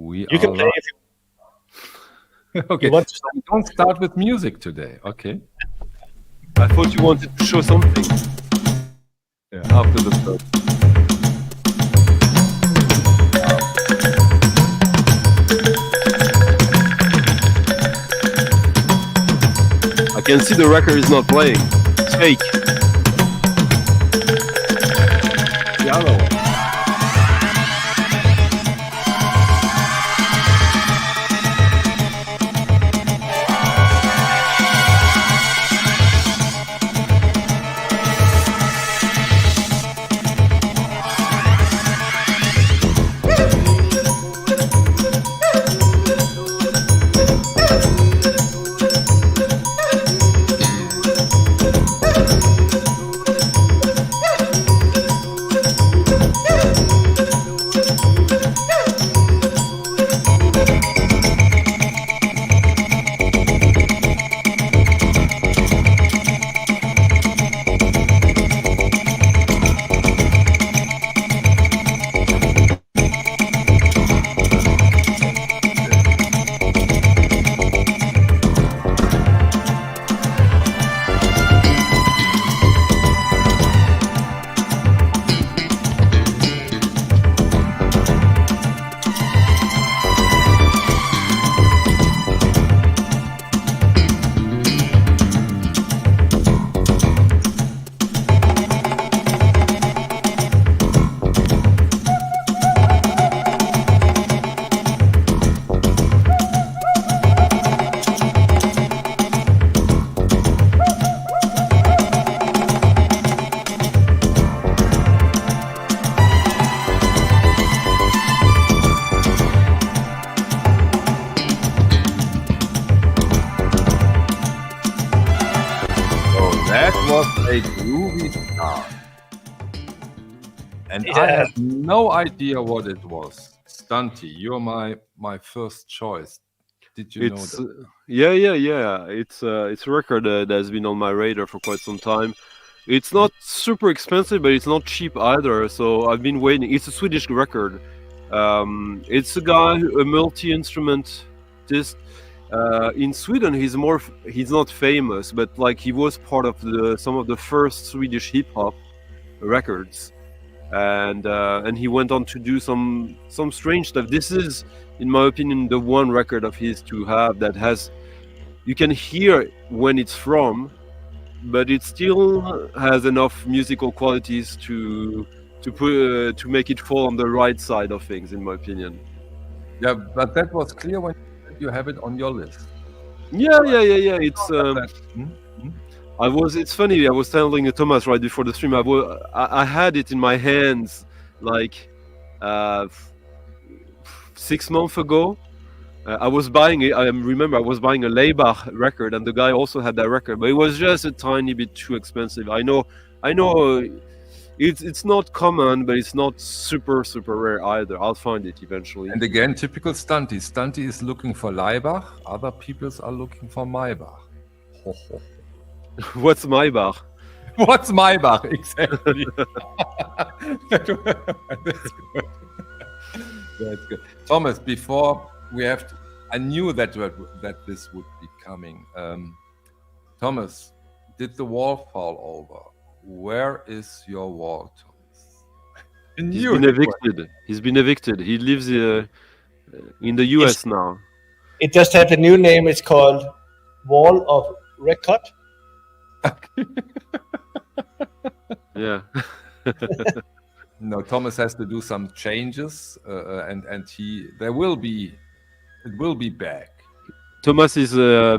We You are can play live. if Okay, you want to start. we don't start with music today. Okay. I thought you wanted to show something. Yeah, after the first. I can see the record is not playing. It's fake. Piano. That was a groovy start. And I Yeah. had no idea what it was. Stunty, you're my first choice. Did you know It's that? yeah. It's a record that has been on my radar for quite some time. It's not super expensive, but it's not cheap either. So I've been waiting. It's a Swedish record. It's a guy, a multi-instrumentist. In Sweden, he's not famous, but like he was part of some of the first Swedish hip hop records, and he went on to do some strange stuff. This is, in my opinion, the one record of his to have that has, you can hear when it's from, but it still has enough musical qualities to make it fall on the right side of things, in my opinion. Yeah, but that was clear when you have it on your list. Yeah. It's Hmm? It's funny. I was telling Thomas right before the stream. I had it in my hands like 6 months ago. I was buying it. I remember I was buying a Leibach record, and the guy also had that record, but it was just a tiny bit too expensive. I know. It's not common, but it's not super rare either. I'll find it eventually. And again, typical Stunty. Stunty is looking for Leibach. Other peoples are looking for Maybach. Ho, ho. What's Maybach? What's Maybach? Exactly. That's good. That's good. Thomas, before we have to, I knew that this would be coming. Thomas, did the wall fall over? Where is your wall, Thomas? He's been evicted. He's been evicted. He lives in the US now. It just had a new name. It's called Wall of Records. Yeah. No, Thomas has to do some changes, and it will be back. Thomas is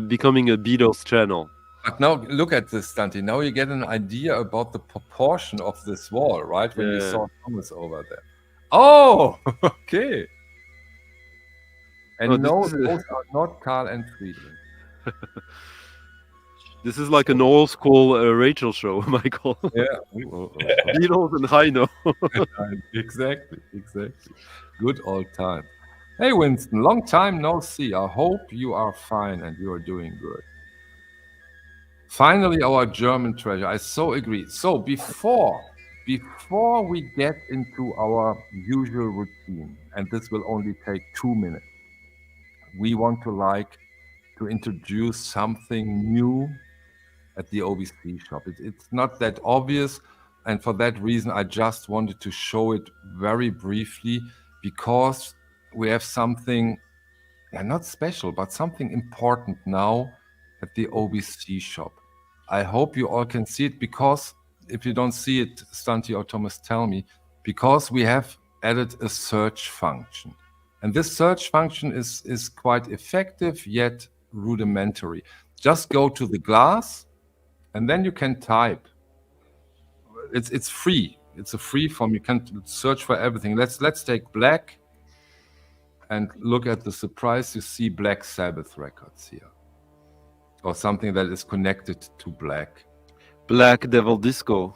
becoming a Beatles channel. But now look at this, Stunty. Now you get an idea about the proportion of this wall, right? When you saw Thomas over there. Oh, okay. And no, those are not Carl and Friedrich. This is like an old school Rachel show, Michael. Yeah. Beatles and Heino. Exactly. Good old time. Hey, Winston, long time no see. I hope you are fine and you are doing good. Finally, our German treasure. I so agree. So before before we get into our usual routine, and this will only take 2 minutes, we want to introduce something new at the OBC shop. It's not that obvious, and for that reason, I just wanted to show it very briefly because we have something, not special, but something important now at the OBC shop. I hope you all can see it, because if you don't see it, Stanti or Thomas, tell me, because we have added a search function. And this search function is quite effective, yet rudimentary. Just go to the glass, and then you can type. It's free. It's a free form. You can search for everything. Let's take black and look at the surprise. You see Black Sabbath records here, or something that is connected to black. Black Devil Disco.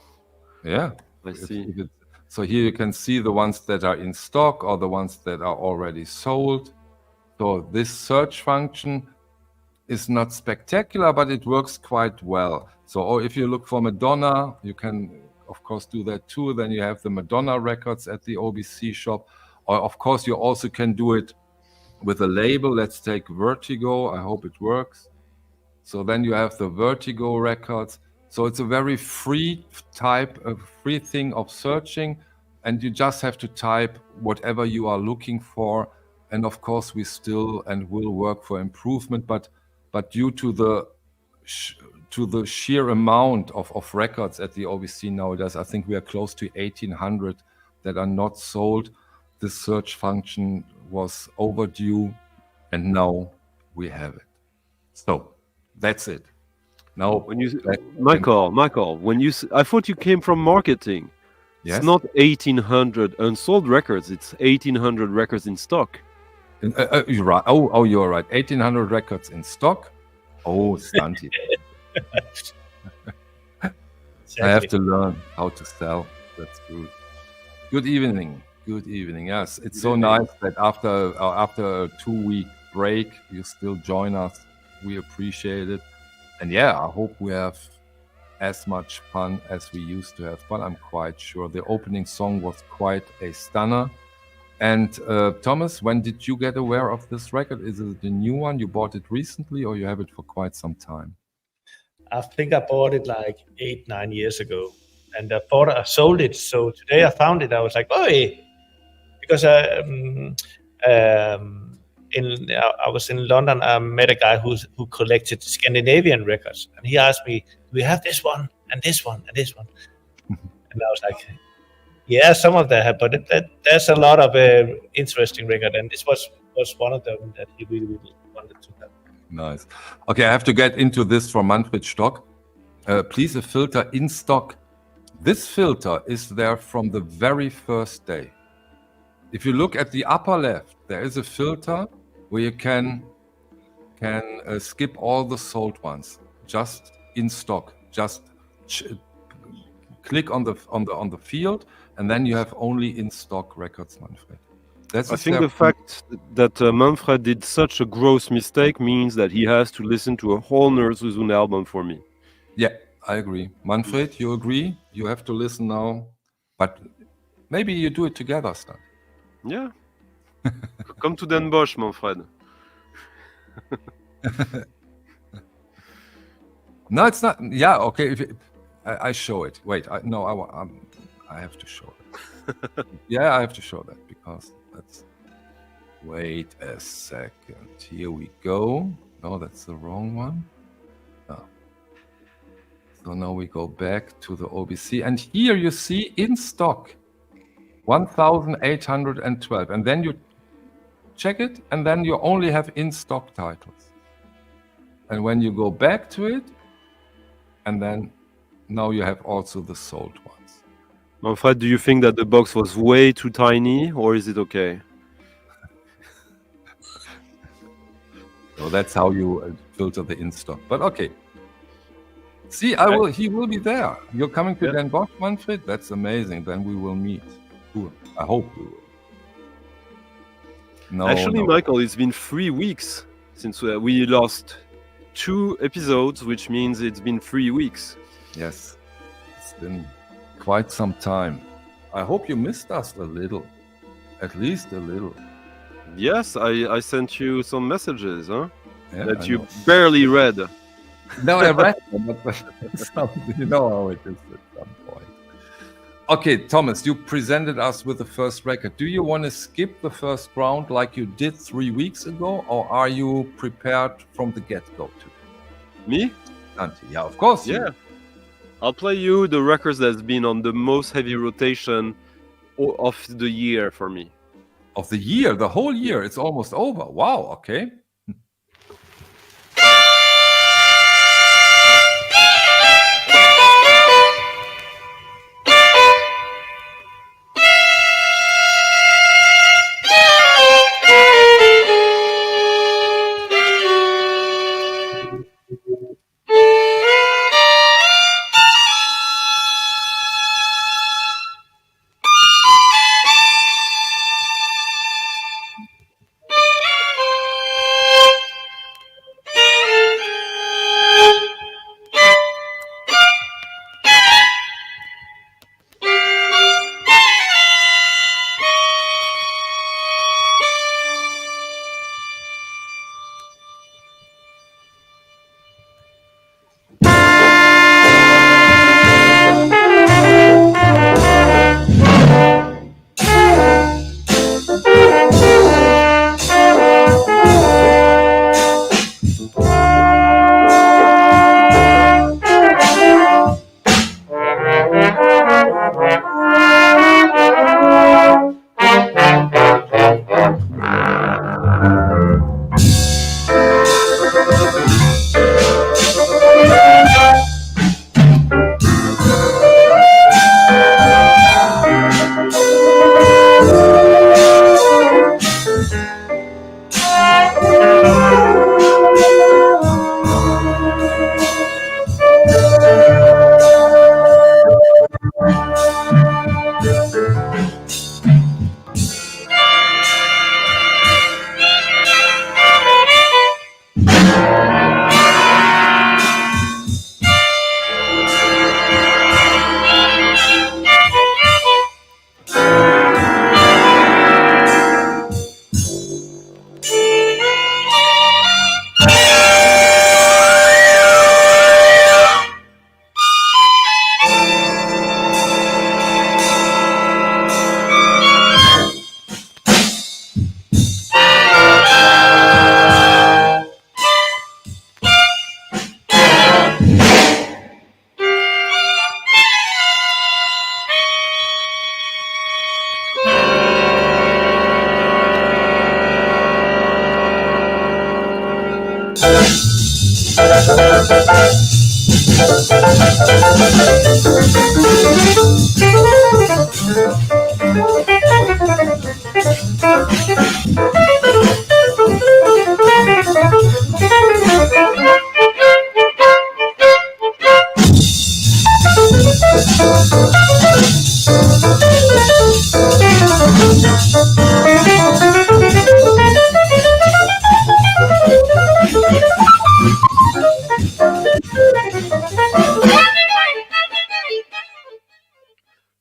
Yeah, I see. So here you can see the ones that are in stock or the ones that are already sold. So this search function is not spectacular, but it works quite well. So or if you look for Madonna, you can of course do that too. Then you have the Madonna records at the OBC shop. Or of course you also can do it with a label. Let's take Vertigo. I hope it works. So then you have the Vertigo records. So it's a very free thing of searching, and you just have to type whatever you are looking for. And of course we still and will work for improvement, but due to the sheer amount of records at the OBC nowadays, I think we are close to 1,800 that are not sold. This search function was overdue, and now we have it. So that's it. Now, when you, Michael, I thought you came from marketing. Yes? It's not 1,800 unsold records. It's 1,800 records in stock. You're right. Oh, you're right. 1,800 records in stock. Oh, Stanti. I have to learn how to sell. That's good. Good evening. Good evening. Yes, it's so nice that after a 2-week break, you still join us. We appreciate it. And yeah, I hope we have as much fun as we used to have, but I'm quite sure the opening song was quite a stunner. And Thomas, when did you get aware of this record? Is it the new one? You bought it recently, or you have it for quite some time? I think I bought it like 8-9 years ago, and I thought I sold it. So today I found it. I was like, oh, because I was in London. I met a guy who collected Scandinavian records, and he asked me, "Do we have this one and this one and this one?" And I was like, "Yeah, some of them have, but there's a lot of interesting record, and this was one of them that he really wanted to have." Nice. Okay, I have to get into this from Manfred Stock. Please, a filter in stock. This filter is there from the very first day. If you look at the upper left, there is a filter where you can skip all the sold ones, just in stock. Just click on the field, and then you have only in stock records, Manfred. I think the fact that Manfred did such a gross mistake means that he has to listen to a whole Nurse's Own album for me. Yeah, I agree. Manfred, you agree? You have to listen now, but maybe you do it together, Stan. Yeah. Come to Den Bosch, Manfred. No, it's not. Yeah, okay. I show it. Wait, I have to show it. Yeah, I have to show that because that's. Wait a second. Here we go. No, that's the wrong one. Oh. So now we go back to the OBC, and here you see in stock 1,812, and then you check it, and then you only have in stock titles. And when you go back to it, and then now you have also the sold ones. Manfred, do you think that the box was way too tiny, or is it okay? So that's how you filter the in stock. But okay. See, he will be there. You're coming to Den Bosch, Manfred? That's amazing. Then we will meet. I hope we will. No, actually, Michael, it's been 3 weeks since we lost 2 episodes, which means it's been 3 weeks. Yes, it's been quite some time. I hope you missed us a little, at least a little. Yes, I sent you some messages, huh? Yeah, That I you know. barely read. No, I read them, but you know how it is at some point. Okay, Thomas, you presented us with the first record. Do you want to skip the first round like you did 3 weeks ago, or are you prepared from the get-go too? Me? Santi, yeah, of course. Yeah. I'll play you the records that's been on the most heavy rotation of the year for me. Of the year, the whole year, it's almost over. Wow, okay.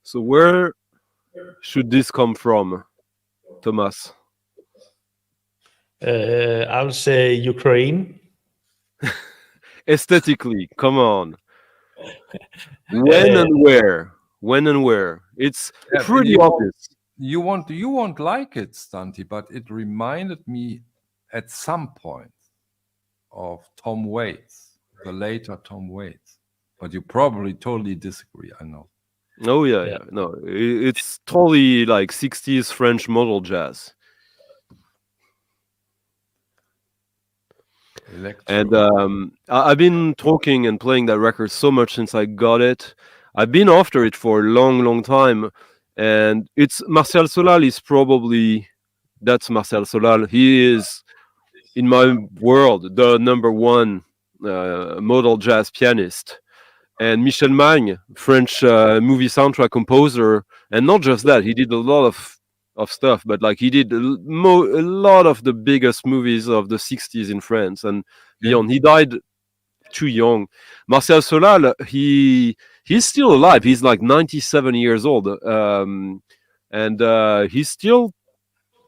So where should this come from, Thomas? I would say Ukraine. Aesthetically, come on. When and where? When and where? It's Yeah, pretty you obvious. You won't like it, Stanti, but it reminded me at some point of Tom Waits, the later Tom Waits. But you probably totally disagree, I know. Oh yeah. No, it's totally like 60s French modal jazz. Electro. And I've been talking and playing that record so much since I got it. I've been after it for a long time, and it's Martial Solal is probably that's Martial Solal. He is, in my world, the number one modal jazz pianist. And Michel Magne, French movie soundtrack composer, and not just that, he did a lot of stuff, but like he did a lot of the biggest movies of the 60s in France and beyond. He died too young. Martial Solal, he's still alive. He's like 97 years old, and he's still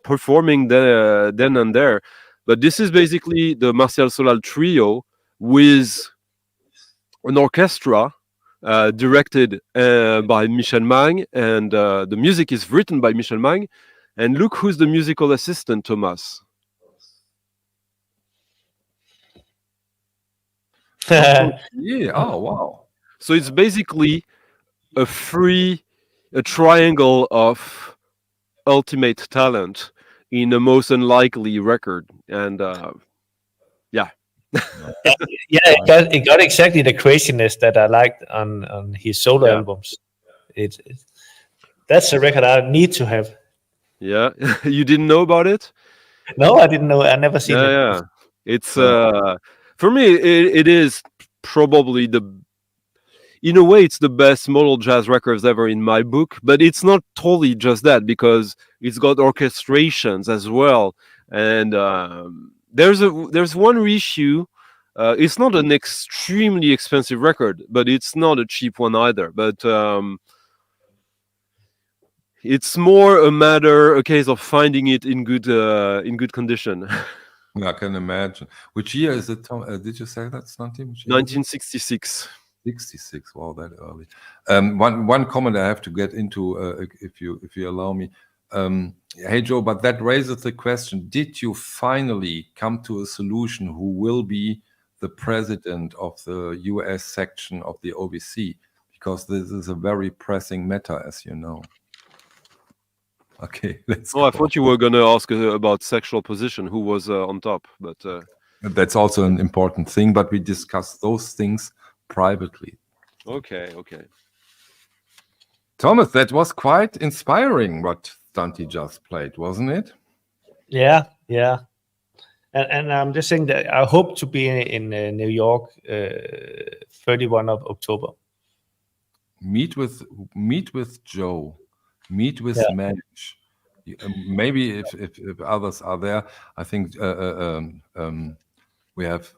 performing then and there. But this is basically the Martial Solal trio with an orchestra directed by Michel Mang, and the music is written by Michel Mang. And look who's the musical assistant, Thomas. Yeah. Oh, wow. So it's basically a triangle of ultimate talent in a most unlikely record, and Yeah, it got exactly the craziness that I liked on his solo albums. That's a record I need to have. Yeah, you didn't know about it? No, I didn't know. I never seen it. Yeah, it's for me, it is probably in a way, it's the best modal jazz records ever in my book. But it's not totally just that, because it's got orchestrations as well. And there's one reissue. It's not an extremely expensive record, but it's not a cheap one either. But it's more a case of finding it in good condition. I can imagine. Which year is it, Tom? Did you say that's 1966. 66. Wow, that early. One comment I have to get into, if you allow me. Hey Joe, but that raises the question: did you finally come to a solution? Who will be the president of the U.S. section of the OBC? Because this is a very pressing matter, as you know. Okay, let's go. I thought you were going to ask about sexual position, who was on top, but that's also an important thing. But we discussed those things privately. Okay. Thomas, that was quite inspiring what Dante just played, wasn't it? Yeah. And I'm just saying that I hope to be in New York 31 of October. Meet with Joe. Meet with Mensch. Maybe if others are there, I think we have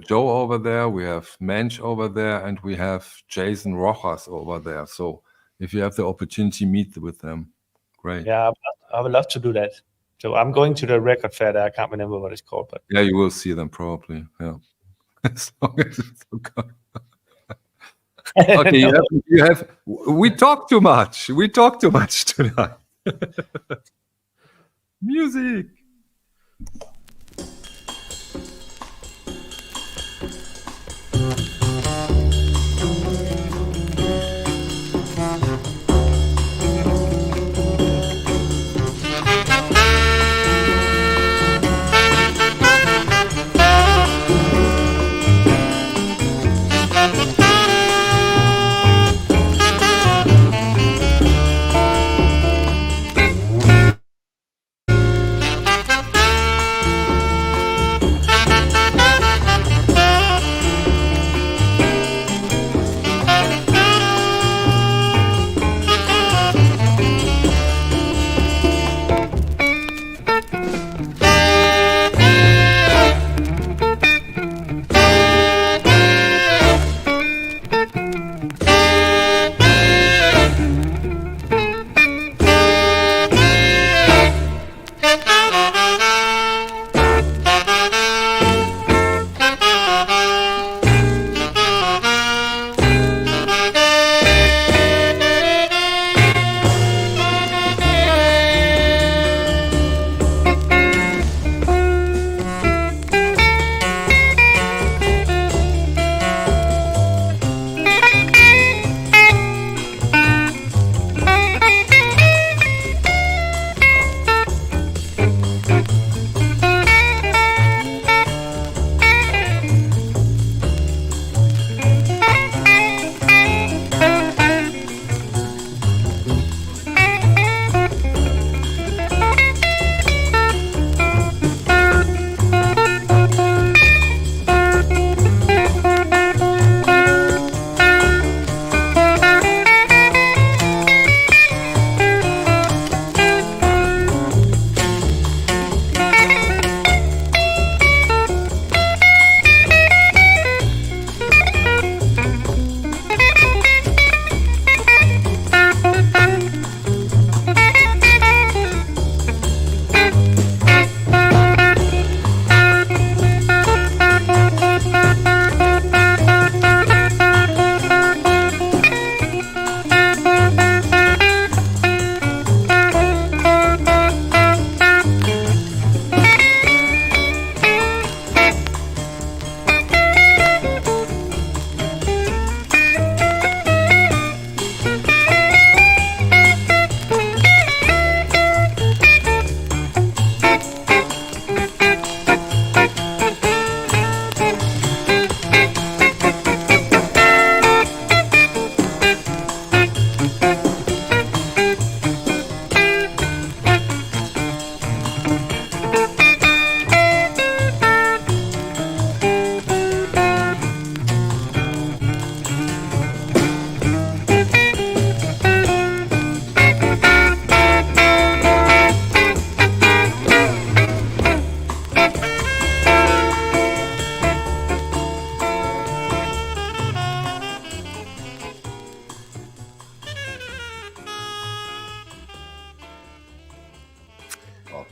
Joe over there, we have Mensch over there, and we have Jason Rojas over there. So if you have the opportunity, meet with them. Great. Yeah, I would love to do that. So I'm going to the record fair there. I can't remember what it's called, but yeah, you will see them probably. Yeah, as long as it's okay. Okay, you have. We talk too much. We talk too much tonight. Music.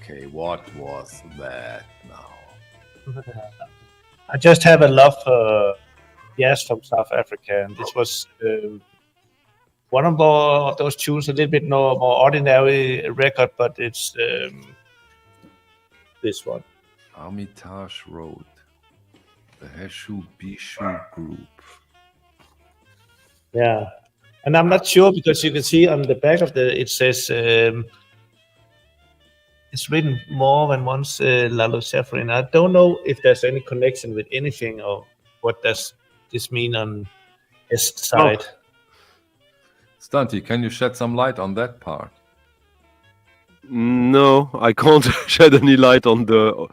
Okay, what was that now? I just have a love for jazz from South Africa, and this was one of those tunes, a little bit more ordinary record, but it's this one. Armitage Road, the Heshu Bishu group. Yeah, and I'm not sure because you can see on the back of it says it's written more than once Lalo Schifrin. I don't know if there's any connection with anything or what does this mean on his side. Oh. Stunty, can you shed some light on that part? No, I can't shed any light on the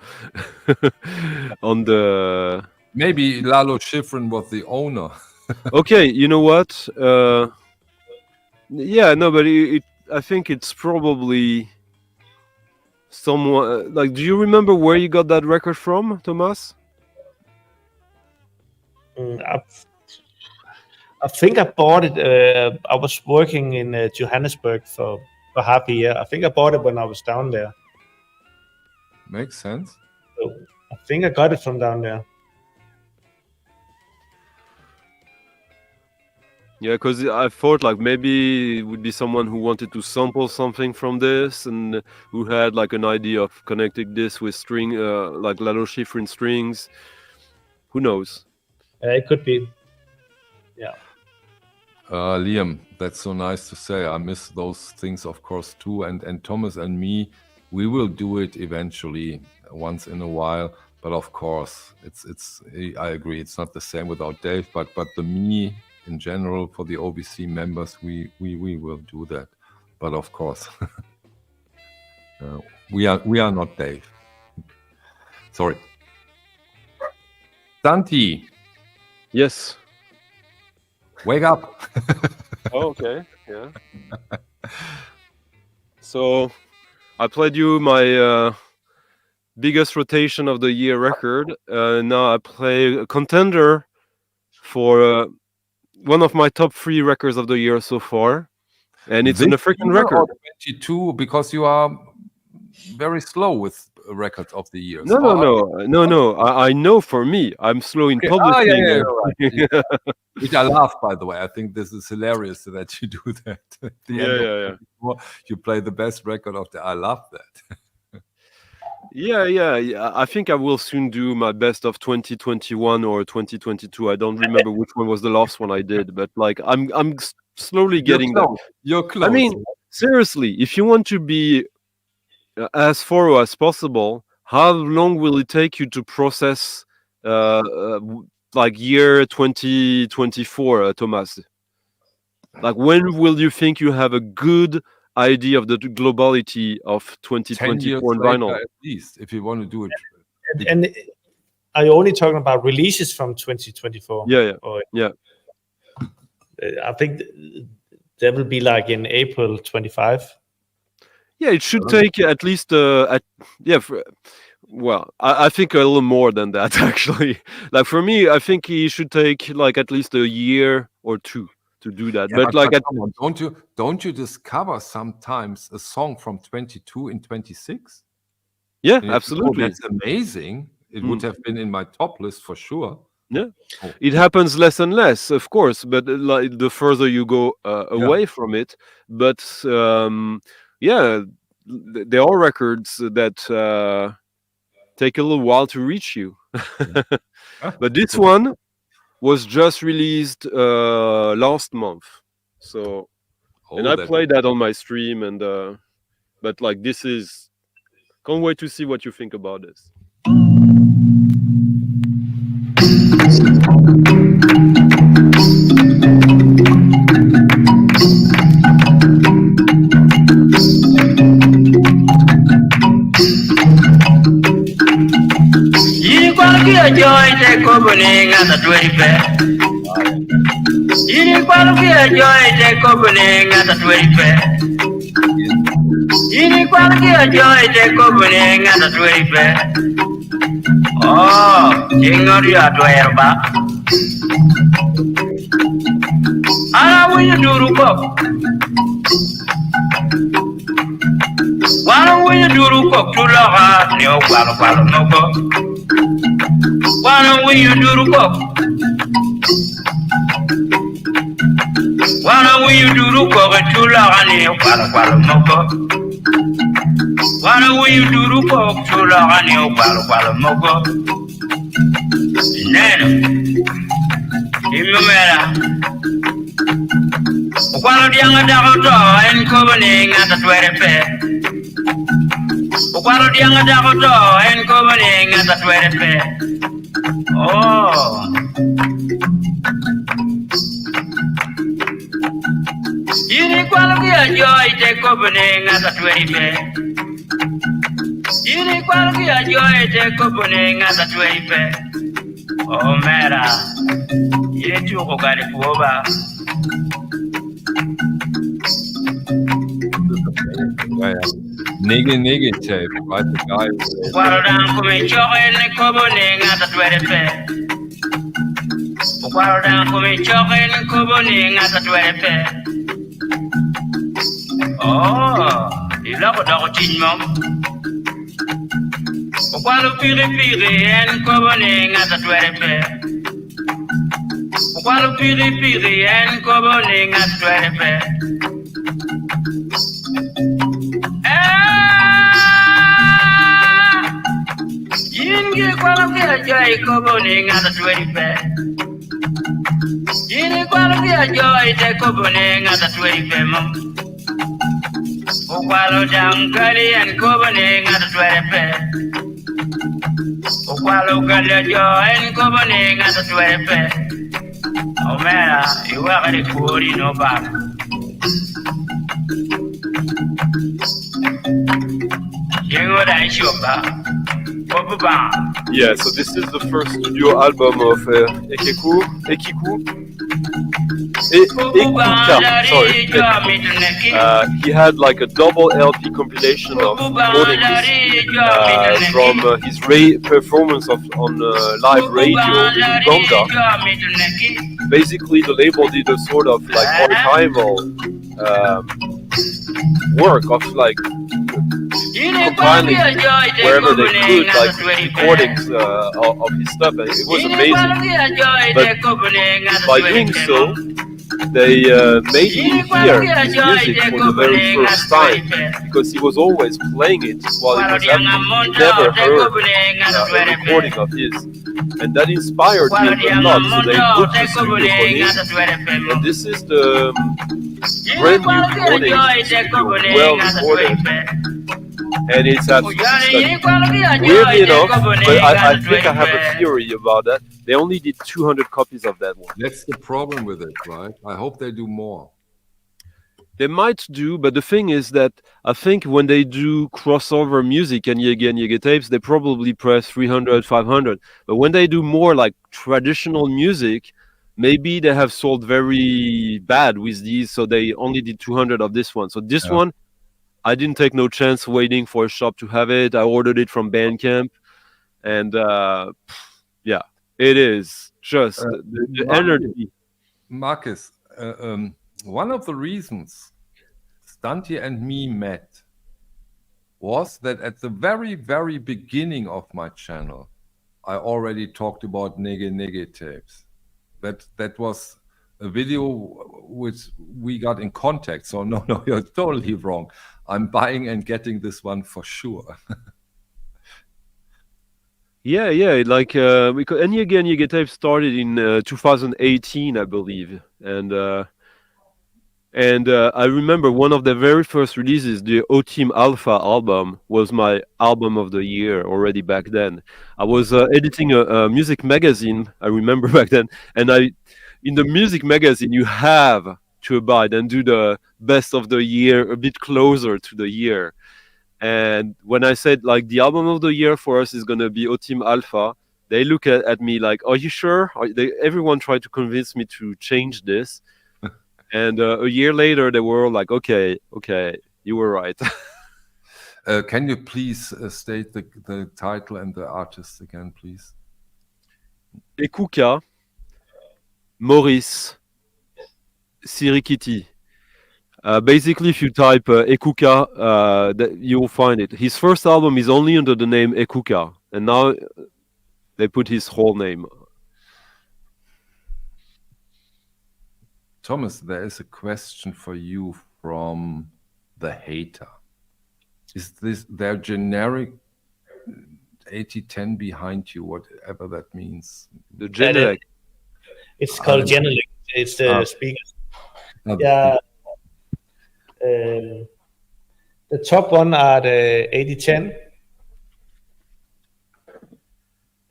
on the. Maybe Lalo Schifrin was the owner. Okay, you know what? Yeah, no, but I think it's probably someone. Like, do you remember where you got that record from, Thomas? I think I bought it. I was working in Johannesburg for half a year. I think I bought it when I was down there. Makes sense. So I think I got it from down there. Yeah, because I thought like maybe it would be someone who wanted to sample something from this and who had like an idea of connecting this with string, like Lalo Schifrin strings. Who knows? It could be. Yeah. Liam, that's so nice to say. I miss those things, of course, too. And Thomas and me, we will do it eventually, once in a while. But of course, it's. I agree, it's not the same without Dave. But the me in general for the OBC members, we will do that. But of course, we are not Dave. Sorry. Santi. Yes. Wake up. Oh, okay. Yeah. So I played you my biggest rotation of the year record. Now I play a contender for one of my top 3 records of the year so far. And it's an African record. 22, because you are very slow with records of the year. No. I know for me, I'm slow in publishing. Right. Which I laugh, by the way. I think this is hilarious that you do that. At the end of you play the best record of the. I love that. Yeah. I think I will soon do my best of 2021 or 2022. I don't remember which one was the last one I did, but like I'm slowly getting there. You're close. I mean, seriously, if you want to be as thorough as possible, how long will it take you to process like year 2024, Thomas? Like, when will you think you have a good idea of the globality of 2024 in vinyl? At least, if you want to do it. And are you only talking about releases from 2024? Yeah. I think that will be like in April 25. Yeah, it should take at least I think a little more than that actually. Like for me, I think he should take like at least a year or 2 to do that. Yeah, but don't you discover sometimes a song from 22 in 26? Yeah, absolutely. That's amazing. It would have been in my top list for sure. Yeah, it happens less and less, of course, but like the further you go away from it. But yeah, there are records that take a little while to reach you. But this one was just released last month, so and I played that on my stream, and but like this is, can't wait to see what you think about this. Joy take opening at the 25th. You quality a joy take opening at the 25th. You quality a joy take opening at the 25th. Oh, Jingoria to Erba. How will you do, Rubo? Wano we duru kok tulaga ne o kwalo kwalo moko. Wano we duru kok. Wano we duru kok tulaga ne o kwalo kwalo moko. Wano we duru kok tulaga ne o kwalo kwalo moko. Neno. Imumera. Okwalo dianga dako to en kobane ngata twere pe. Okwalo dianga dako to en kobane ngata twere pe. Oh. Yini kwalo kia joy te kobane ngata twere pe. Yini kwalo kia joy te kobane ngata twere pe. Oh mera. Yini chuko gari kuoba. Nega tape, right? The guy. Okwalo dan kome choke ne kobane ngata twere pe. Okwalo dan kome choke ne kobane ngata twere pe. Oh, iloko doko chinmom. Okwalo piri en kobane ngata twere pe. Okwalo piri en kobane ngata twere pe. Yingi kwalo kia joy kobane ngata twere pe. Yini kwalo kia joy te kobane ngata twere pe mom. Okwalo dankari en kobane ngata twere pe. Okwalo gala joy en kobane ngata twere pe. Omera, iwakari kuri no back. Yengo da ishoba. Yeah, so this is the first studio album of Ekiku. Sorry. He had like a double LP compilation of recordings from his performance on live radio in Uganda. Basically, the label did a sort of like archival work of like compiling wherever they could, like recordings of his stuff, and it was amazing. But by doing so, they made me hear his music for the very first time, because he was always playing it while he was happening. He never heard a recording of his, and that inspired him a lot. So they booked the studio for him, and this is the brand new recording, well recorded. And it's absolutely stunning. Weirdly enough, but I think I have a theory about that. They only did 200 copies of that one. That's the problem with it, right? I hope they do more. They might do, but the thing is that I think when they do crossover music and Nega tapes, they probably press 300, 500. But when they do more like traditional music, maybe they have sold very bad with these, so they only did 200 of this one. So this one, I didn't take no chance waiting for a shop to have it. I ordered it from Bandcamp, and yeah, it is just the energy. Marcus, one of the reasons Stunty and me met was that at the very, very beginning of my channel, I already talked about Nega tapes. That was a video which we got in contact. So no, you're totally wrong. I'm buying and getting this one for sure. Yeah, like because Nega tape started in 2018, I believe, and I remember one of the very first releases, the O Team Alpha album, was my album of the year already back then. I was editing a music magazine, I remember back then, and in the music magazine you have to abide and do the best of the year a bit closer to the year. And when I said like the album of the year for us is gonna be O Team Alpha, they look at me like, "Are you sure?" Everyone tried to convince me to change this. And a year later, they were all like, okay, you were right. Can you please state the title and the artist again, please? Ekuka, Maurice, Sirikiti. Basically, if you type Ekuka, you'll find it. His first album is only under the name Ekuka, and now they put his whole name. Thomas, there is a question for you from the hater. Is this their generic 8010 behind you, whatever that means? The generic. It's called Genelec. It's the speakers. Yeah. The top one are the 8010.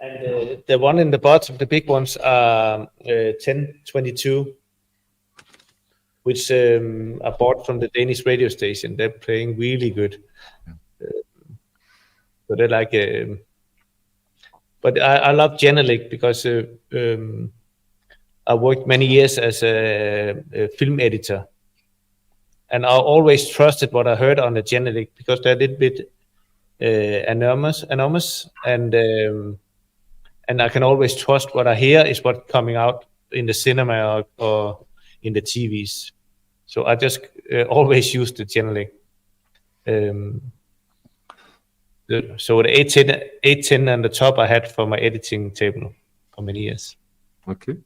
And the one in the bottom, the big ones, are 1022, which are bought from the Danish radio station. They're playing really good. So they're like, but I love Genelec because I worked many years as a film editor, and I always trusted what I heard on the Genelec because they're a little bit anonymous, and I can always trust what I hear is what's coming out in the cinema or in the TVs. So I just always use the Genelec. So the 810 on the top I had for my editing table for many years. Okay.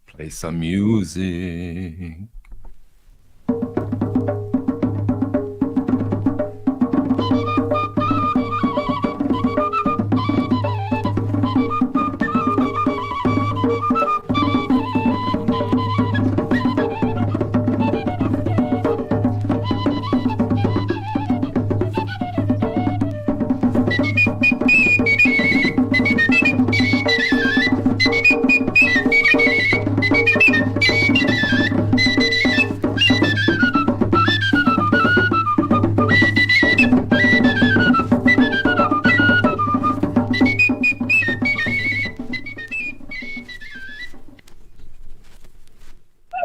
Play some music.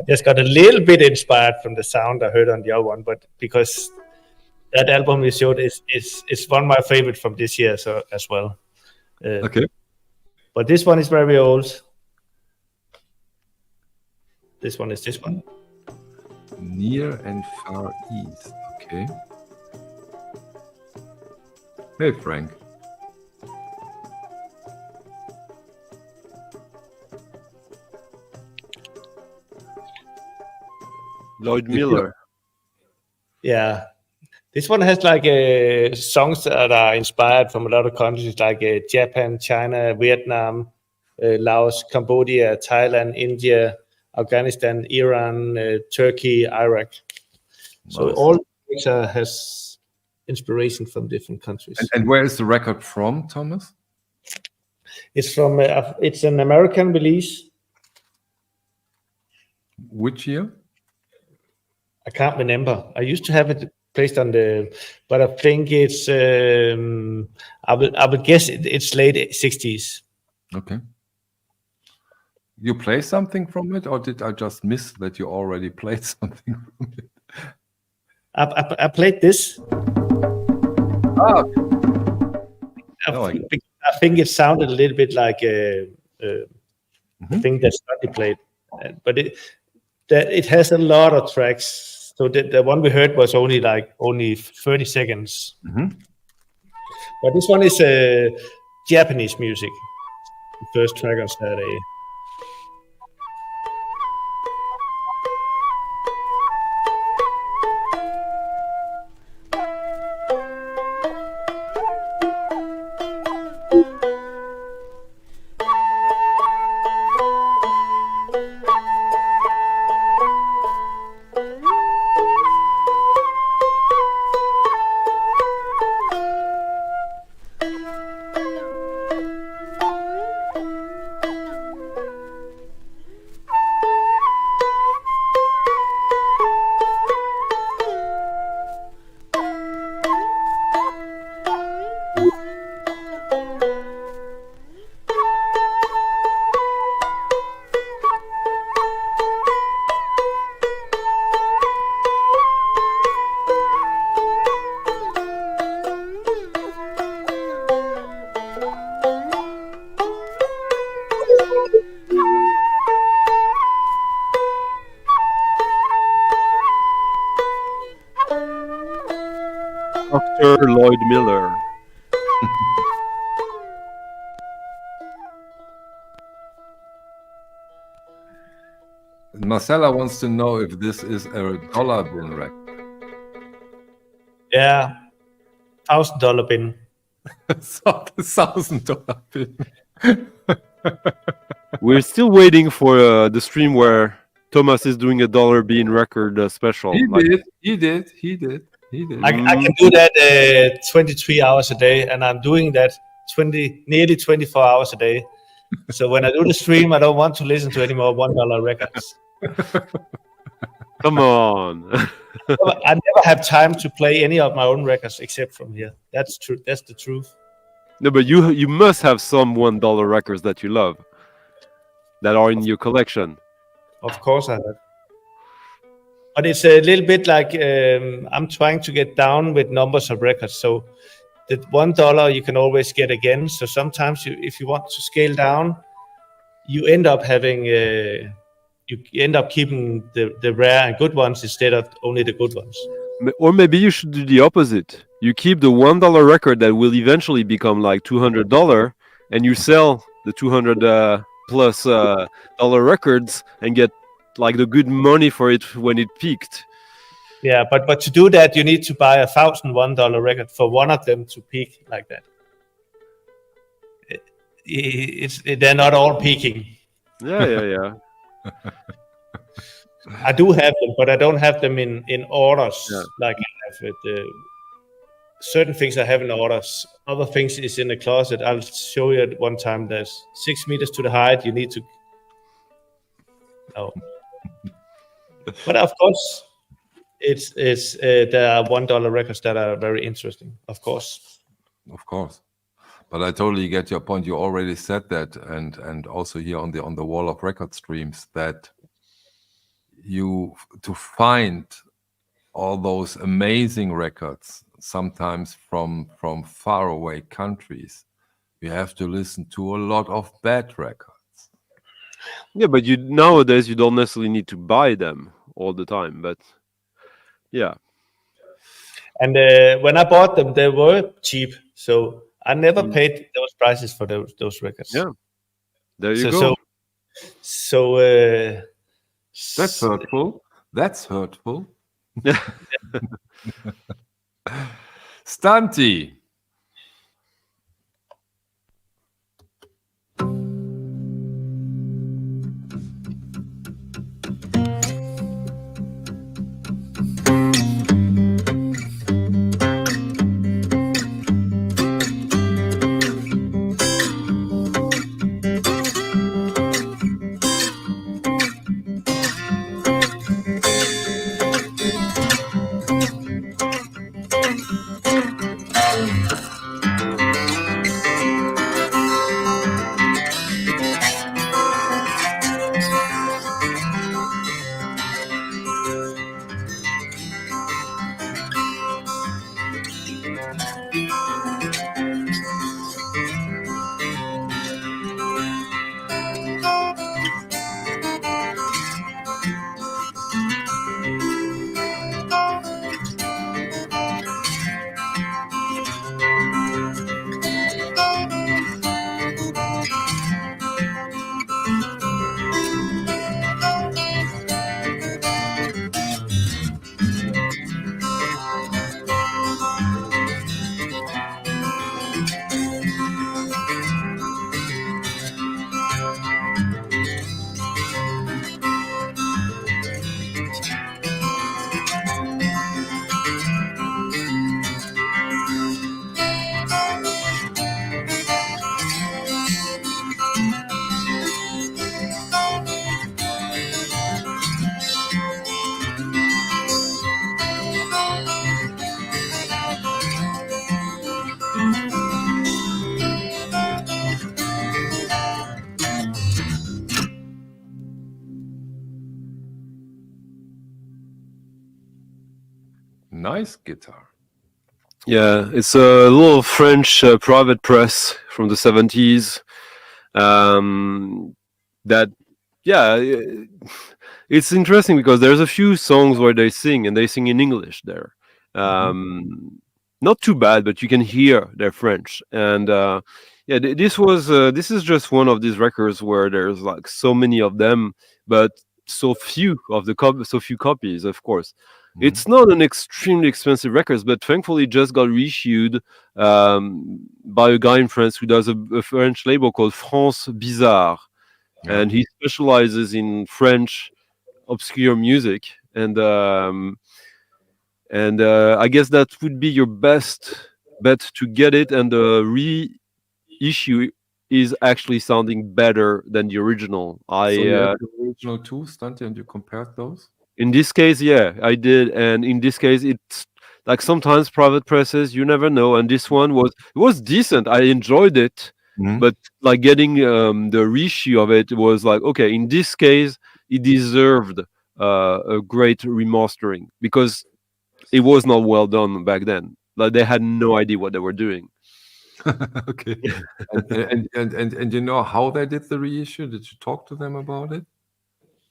Just got a little bit inspired from the sound I heard on the other one, but because that album you showed is one of my favorite from this year as well. Okay. But this one is very old. This one is this one. Near and Far East. Okay. Hey, Frank. Lloyd Miller. Yeah. This one has like songs that are inspired from a lot of countries like Japan, China, Vietnam, Laos, Cambodia, Thailand, India, Afghanistan, Iran, Turkey, Iraq. So all picture has inspiration from different countries. And where is the record from, Thomas? It's from it's an American release. Which year? I can't remember. I used to have it placed on but I think it's I would guess it's late 60s. Okay. You play something from it, or did I just miss that you already played something from it? I played this. Ah, I think it sounded a little bit like the thing that Scotty played, but it has a lot of tracks. So the one we heard was only 30 seconds. But this one is Japanese music. The first track on Saturday. Sir Lloyd Miller. Marcella wants to know if this is a dollar bin record. Yeah, $1,000 bin. So the $1,000 bin. We're still waiting for the stream where Thomas is doing a dollar bean record special. He like- did. I can do that 23 hours a day, and I'm doing that nearly 24 hours a day. So when I do the stream, I don't want to listen to any more $1 records. Come on. I never have time to play any of my own records except from here. That's true. That's the truth. No, but you must have some $1 records that you love that are in your collection. Of course I have. But it's a little bit like I'm trying to get down with numbers of records. So the $1 you can always get again. So sometimes if you want to scale down, you end up having you end up keeping the rare and good ones instead of only the good ones. Or maybe you should do the opposite. You keep the $1 record that will eventually become like $200, and you sell the 200 plus dollar records and get like the good money for it when it peaked. Yeah, but to do that, you need to buy $1,000 $1 record for one of them to peak like that. They're not all peaking. Yeah. I do have them, but I don't have them in orders. Yeah. Like I have with certain things I have in orders. Other things is in the closet. I'll show you at one time. There's 6 meters to the height. You need to. Oh. But of course, it's there are $1 records that are very interesting. Of course. But I totally get your point. You already said that, and also here on the Wall of Records streams, that to find all those amazing records, sometimes from faraway countries, you have to listen to a lot of bad records. Yeah, but nowadays you don't necessarily need to buy them all the time. But yeah. And when I bought them, they were cheap. So I never paid those prices for those records. Yeah. There you go. So that's hurtful. Stunty. Nice guitar. Yeah, it's a little French private press from the 70s. It's interesting because there's a few songs where they sing, and they sing in English there. not too bad, but you can hear their French. And yeah, this is just one of these records where there's like so many of them, but so few copies, of course. It's not an extremely expensive record, but thankfully it just got reissued by a guy in France who does a French label called France Bizarre. And he specializes in French obscure music. And I guess that would be your best bet to get it. And the reissue is actually sounding better than the original. So you have the original too, Stunty, and you compared those? In this case, yeah, I did. And in this case, it's like sometimes private presses, you never know. And this one was decent. I enjoyed it. But like getting the reissue of it was like, okay, in this case, it deserved a great remastering because it was not well done back then. Like they had no idea what they were doing. Okay. and you know how they did the reissue? Did you talk to them about it?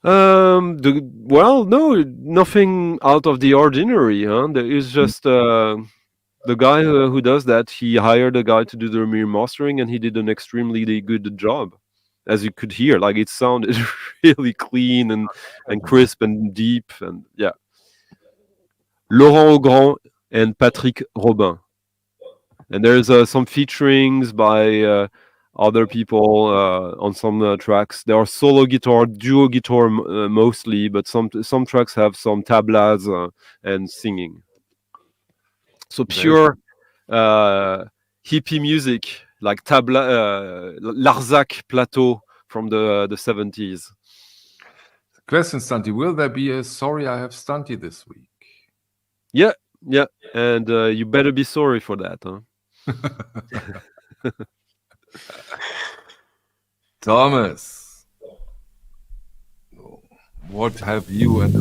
Well, no, nothing out of the ordinary. Huh? There is just the guy who does that. He hired a guy to do the remastering, and he did an extremely good job. As you could hear, like it sounded really clean and crisp and deep, and yeah. Laurent Augrand and Patrick Robin. And there's some featurings by other people on some tracks. There are solo guitar, duo guitar mostly, but some tracks have some tablas and singing. So pure hippie music, like tabla, Larzac plateau from the 70s. Question, Stunty. Will there be a Sorry I Have Stunty this week? Yeah. And you better be sorry for that, huh? Thomas, what have you and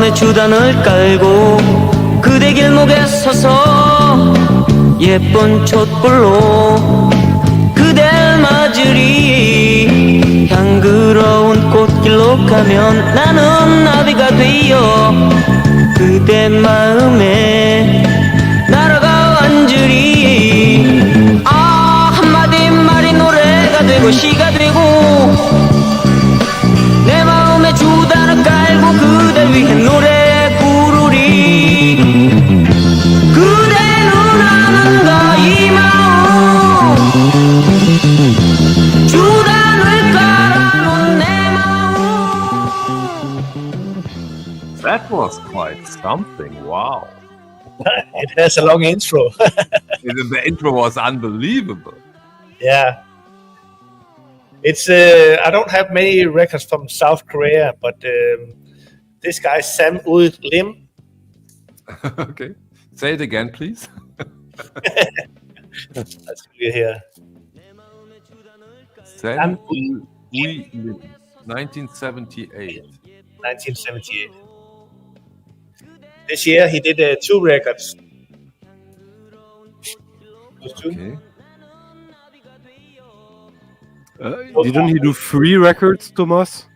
마음에 주단을 깔고 그대 길목에 서서 예쁜 촛불로 그댈 맞으리 향그러운 꽃길로 가면 나는 나비가 되어 그대 마음에 날아가 앉으리 아 한마디 말이 노래가 되고 시가 되고 내 마음에 주단을 깔고 그댈 위해 노래 부르리 그대는 아는가 이 마음 주단을 깔아놓은 내 마음. That was quite something. Wow. It has a long intro. The intro was unbelievable. Yeah. It's I don't have many records from South Korea, but this guy Sam Ud Lim. Okay. Say it again, please. Let's see here. Sam Ui 1978. 1978. This year he did 2 records. Those 2. Okay. Didn't he do 3 records, Thomas?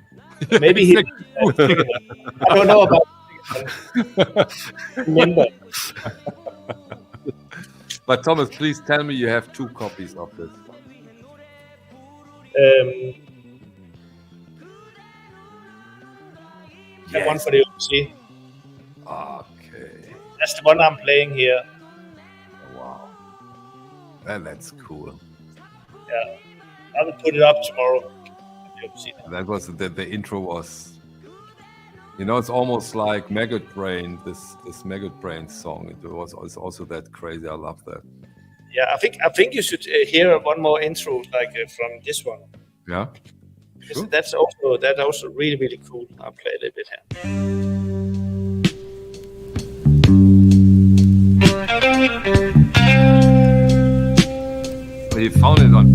Maybe he. I don't know about. Remember. But Thomas, please tell me you have 2 copies of this. That one for the OBC. Okay. That's the one I'm playing here. Wow. That's cool. Yeah, I will put it up tomorrow. That was the intro was. You know, it's almost like Maggot Brain. This Maggot Brain song. It was also that crazy. I love that. Yeah, I think you should hear one more intro like from this one. Yeah. Sure. That's also really really cool. I'll play a little bit here. But you found it on.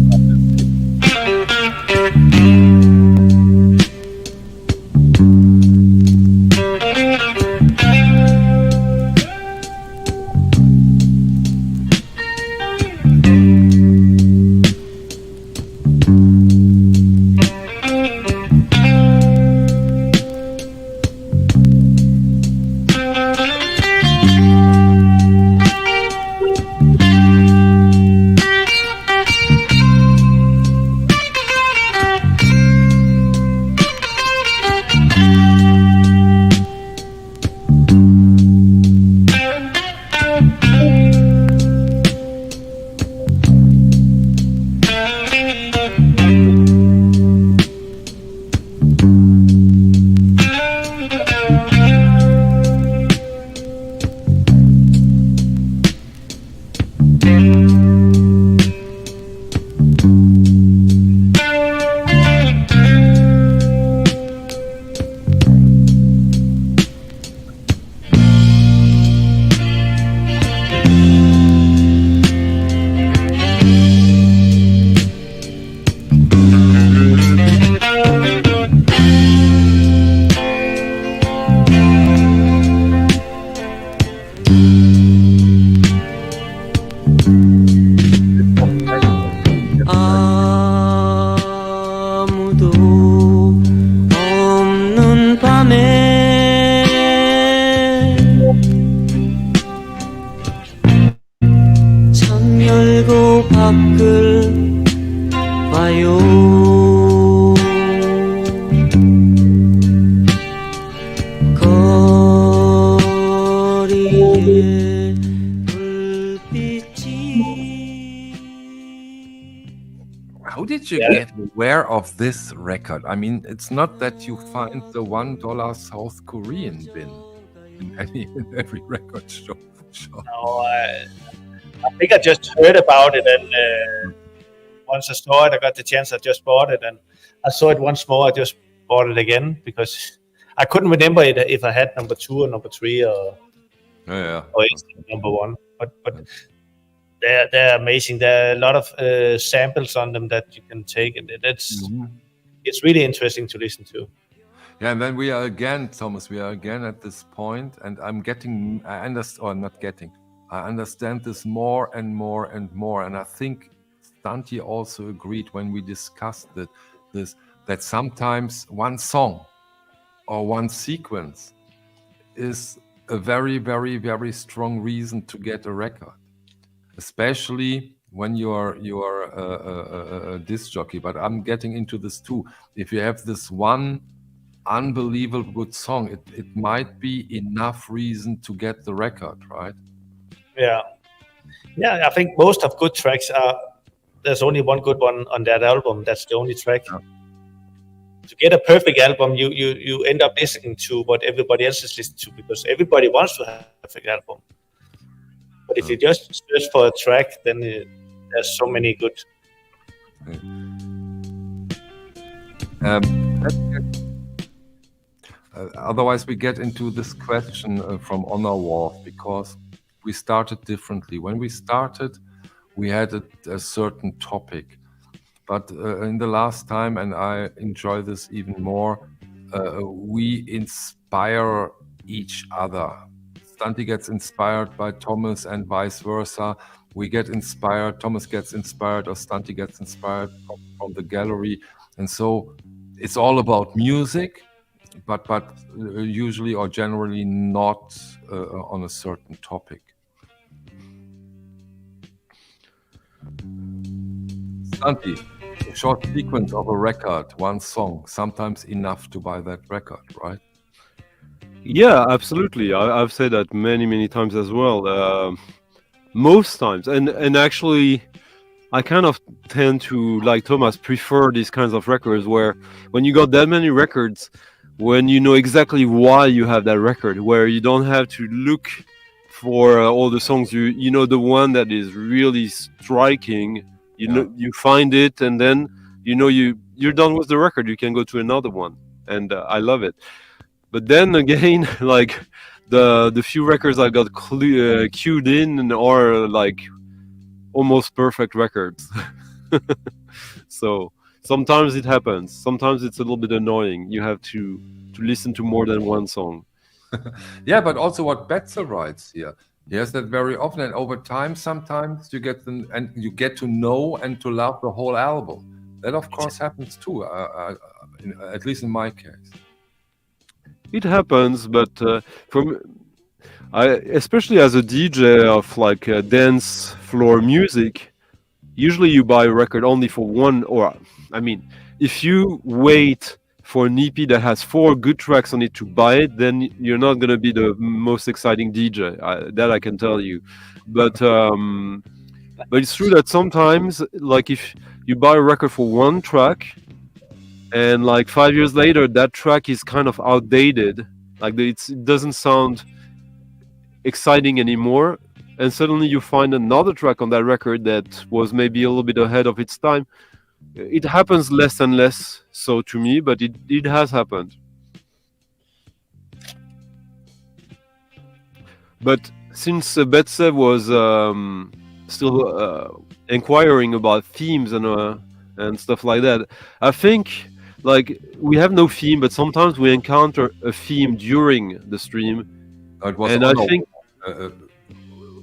How did you get aware of this record? I mean, it's not that you find the $1 South Korean bin in every record shop. No, I think I just heard about it, and once I saw it, I got the chance. I just bought it, and I saw it once more. I just bought it again because I couldn't remember it if I had number 2 or number 3 or number 1. But they're amazing. There are a lot of samples on them that you can take, and it's really interesting to listen to. Yeah, and then we are again, Thomas, we are again at this point, and I understand this more and more and more. And I think Stanti also agreed when we discussed that sometimes one song or one sequence is a very, very, very strong reason to get a record, especially when you are a disc jockey. But I'm getting into this too. If you have this one unbelievable good song, it might be enough reason to get the record, right? Yeah, I think most of good tracks are. There's only one good one on that album. That's the only track. Yeah. To get a perfect album, you end up listening to what everybody else is listening to, because everybody wants to have a perfect album. But if you just search for a track, then there's so many good. Otherwise, we get into this question from Honor War, because we started differently. When we started, we had a certain topic. But in the last time, and I enjoy this even more, we inspire each other. Stanti gets inspired by Thomas and vice versa. We get inspired, Thomas gets inspired, or Stanti gets inspired from the gallery. And so it's all about music, but usually or generally not on a certain topic. Stanti, a short sequence of a record, one song, sometimes enough to buy that record, right? Yeah, absolutely. I've said that many times as well. Most times, and actually, I kind of tend to, like Thomas, prefer these kinds of records where when you got that many records, when you know exactly why you have that record, where you don't have to look for all the songs, you know the one that is really striking. You know, you find it, and then you know you're done with the record. You can go to another one, and I love it. But then again, like the few records I got queued in are like almost perfect records. So sometimes it happens. Sometimes it's a little bit annoying. You have to listen to more than one song. Yeah, but also what Betzel writes here. He has that very often, and over time, sometimes you get you get to know and to love the whole album. That, of course, happens too. At least in my case, it happens. But especially as a DJ of like dance floor music, usually you buy a record only for one. Or I mean, if you wait for an EP that has 4 good tracks on it to buy it, then you're not going to be the most exciting DJ. That I can tell you. But it's true that sometimes, like if you buy a record for one track, and like 5 years later, that track is kind of outdated. Like it doesn't sound exciting anymore, and suddenly you find another track on that record that was maybe a little bit ahead of its time. It happens less and less so to me, but it has happened. But since Betsev was still inquiring about themes and stuff like that, I think like we have no theme, but sometimes we encounter a theme during the stream. it was And I think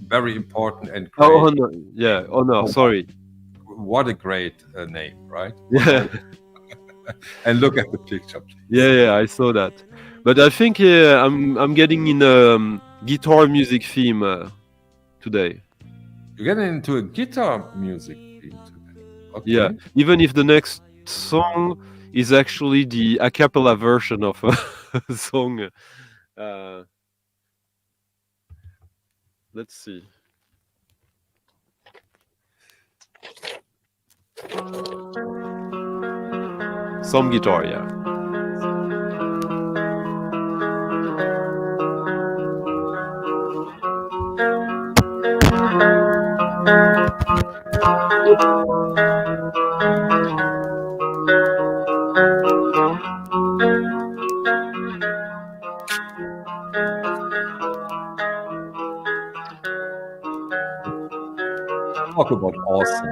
very important and great. Oh no, yeah. Oh no, sorry. What a great name, right? Yeah. And look at the picture, please. Yeah, I saw that. But I think I'm getting in a guitar music theme today. You're getting into a guitar music theme today. Okay. Yeah, even if the next song is actually the a cappella version of a song. Let's see. Some guitar, yeah. Talk about awesome.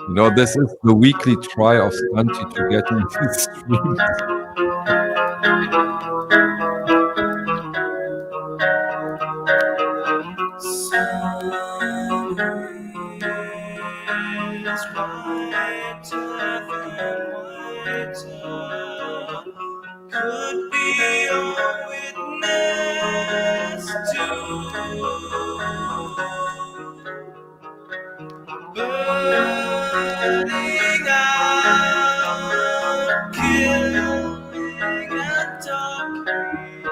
You know, this is the weekly try of Stunty to get into streams. Could be a witness to burning out, killing and talking,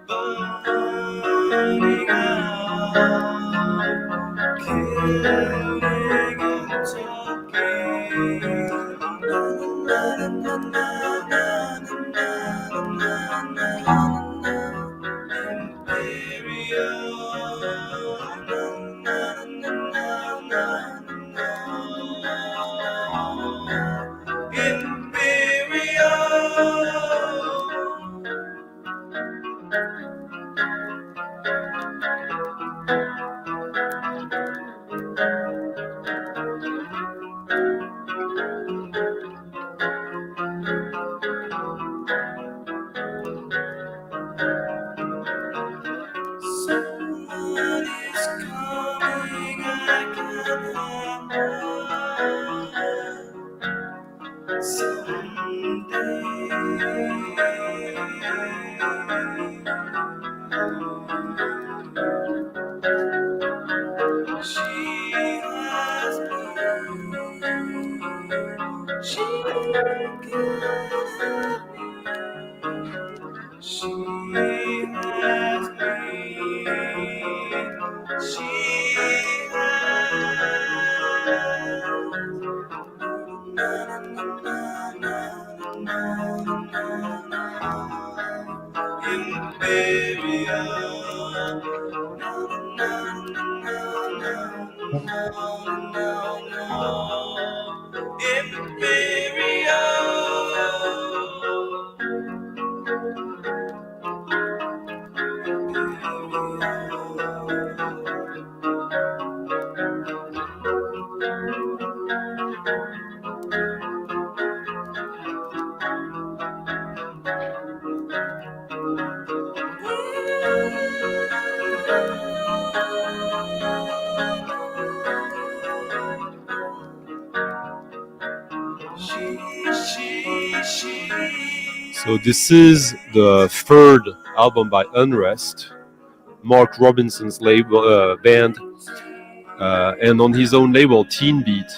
burning out, killing and talking. So this is the third album by Unrest, Mark Robinson's label band, and on his own label, Teen Beat.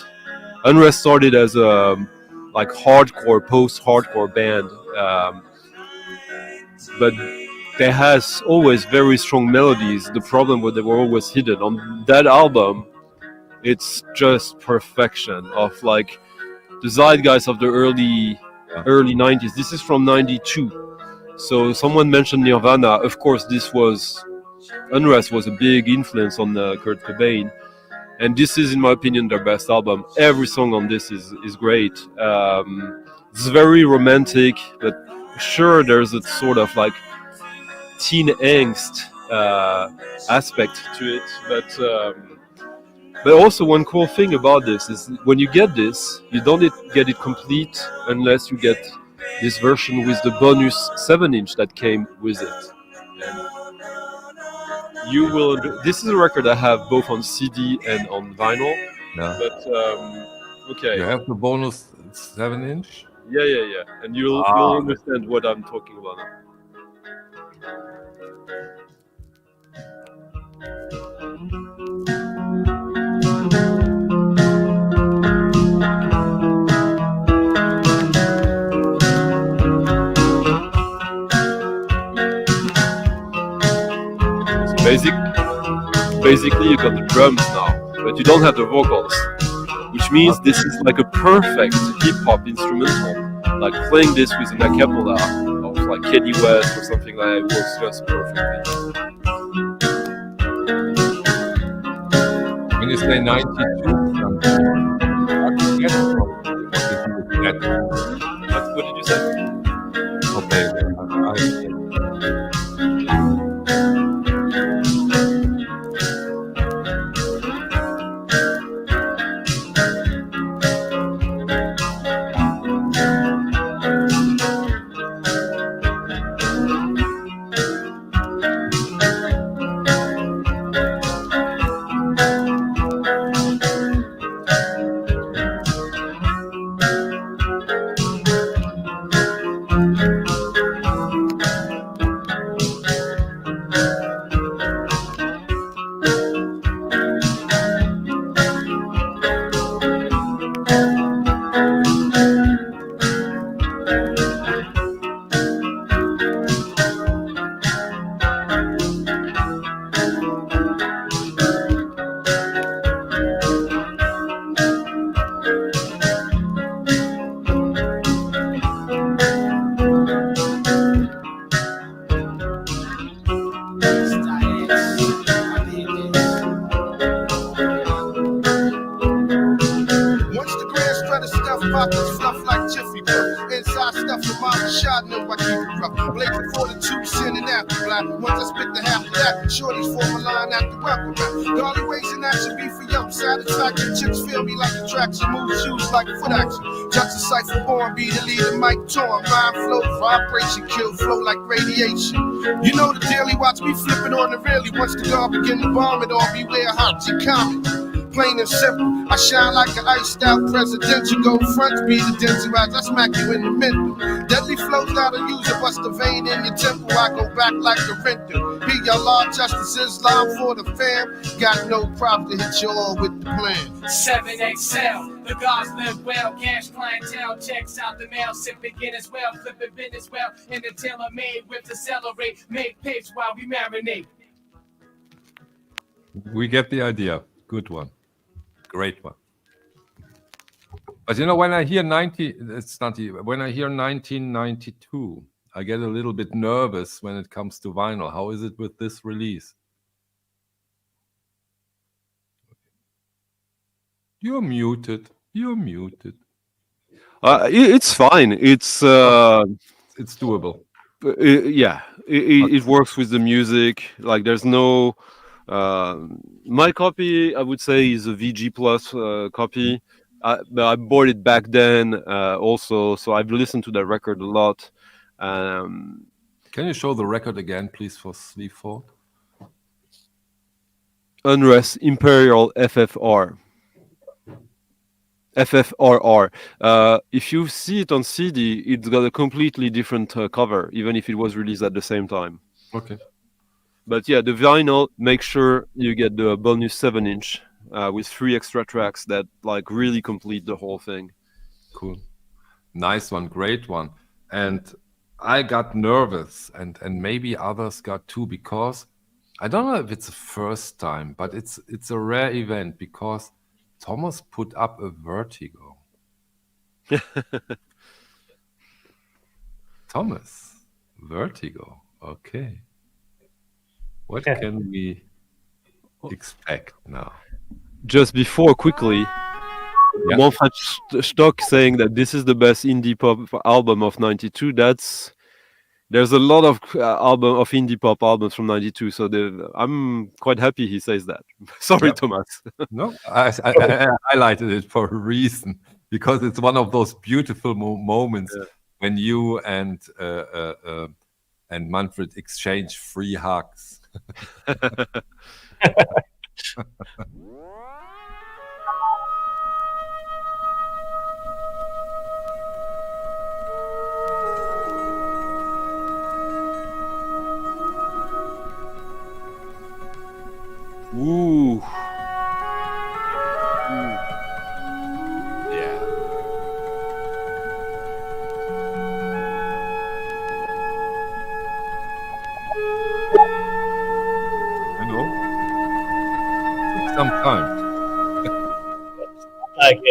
Unrest started as a like hardcore, post-hardcore band, but they has always very strong melodies. The problem was they were always hidden. On that album, it's just perfection of like the zeitgeist of the early 90s. This is from 92. So someone mentioned Nirvana. Of course, Unrest was a big influence on Kurt Cobain. And this is, in my opinion, their best album. Every song on this is great. It's very romantic, but sure, there's a sort of like teen angst aspect to it. But also one cool thing about this is when you get this, you don't get it complete unless you get this version with the bonus 7-inch that came with it. You will. This is a record I have both on CD and on vinyl. Yeah. But okay. You have the bonus 7-inch? Yeah. And you'll understand what I'm talking about now. Basically you got the drums now, but you don't have the vocals, which means this is like a perfect hip-hop instrumental, like playing this with an a cappella Kanye West or something like that. It works just perfectly. When you say 92 something, What did you say? okay. Shorties form a line after welcome round. Garly ways and action be for young satisfaction. Chicks feel me like attraction, move shoes like foot action. Just a cipher born, be the leader, mic torn. Mind flow, vibration, kill flow like radiation. You know the daily, watch me flipping on the really. Once the guard begin to bomb it all, beware hot comment. Plain and simple, I shine like an iced out presidential. Go front to be the dental as I smack you in the middle. Deadly flows out of user, bust the vein in your temple. I go back like a renter. Be your law, justice, Islam for the fam. Got no problem to hit you all with the plan. 7XL, the gods live well. Cash clientele checks out the mail. Sip it, get as well. Flip it, business well. In the tailor made with the celebrate. Make pigs while we marinate. We get the idea. Good one. Great one. But you know, when I hear 1992, I get a little bit nervous when it comes to vinyl. How is it with this release? You're muted. You're muted. It's fine. It's doable. It works with the music. Like there's no. My copy, I would say, is a VG Plus copy. But I bought it back then also, so I've listened to that record a lot. Can you show the record again, please, for Sleep 4? Unrest Imperial FFR. FFRR. If you see it on CD, it's got a completely different cover, even if it was released at the same time. Okay. But yeah, the vinyl, make sure you get the bonus 7-inch with 3 extra tracks that like really complete the whole thing. Cool. Nice one. Great one. And I got nervous, and maybe others got too, because I don't know if it's the first time, but it's a rare event because Thomas put up a Vertigo. Thomas, Vertigo. Okay. What can we expect now? Just before, quickly, Manfred Stock saying that this is the best indie pop album of '92. There's a lot of indie pop albums from '92, so I'm quite happy he says that. Sorry, Thomas. No, I highlighted it for a reason, because it's one of those beautiful moments when you and Manfred exchange free hugs. Ooh. Yeah. I know. Took some time. Like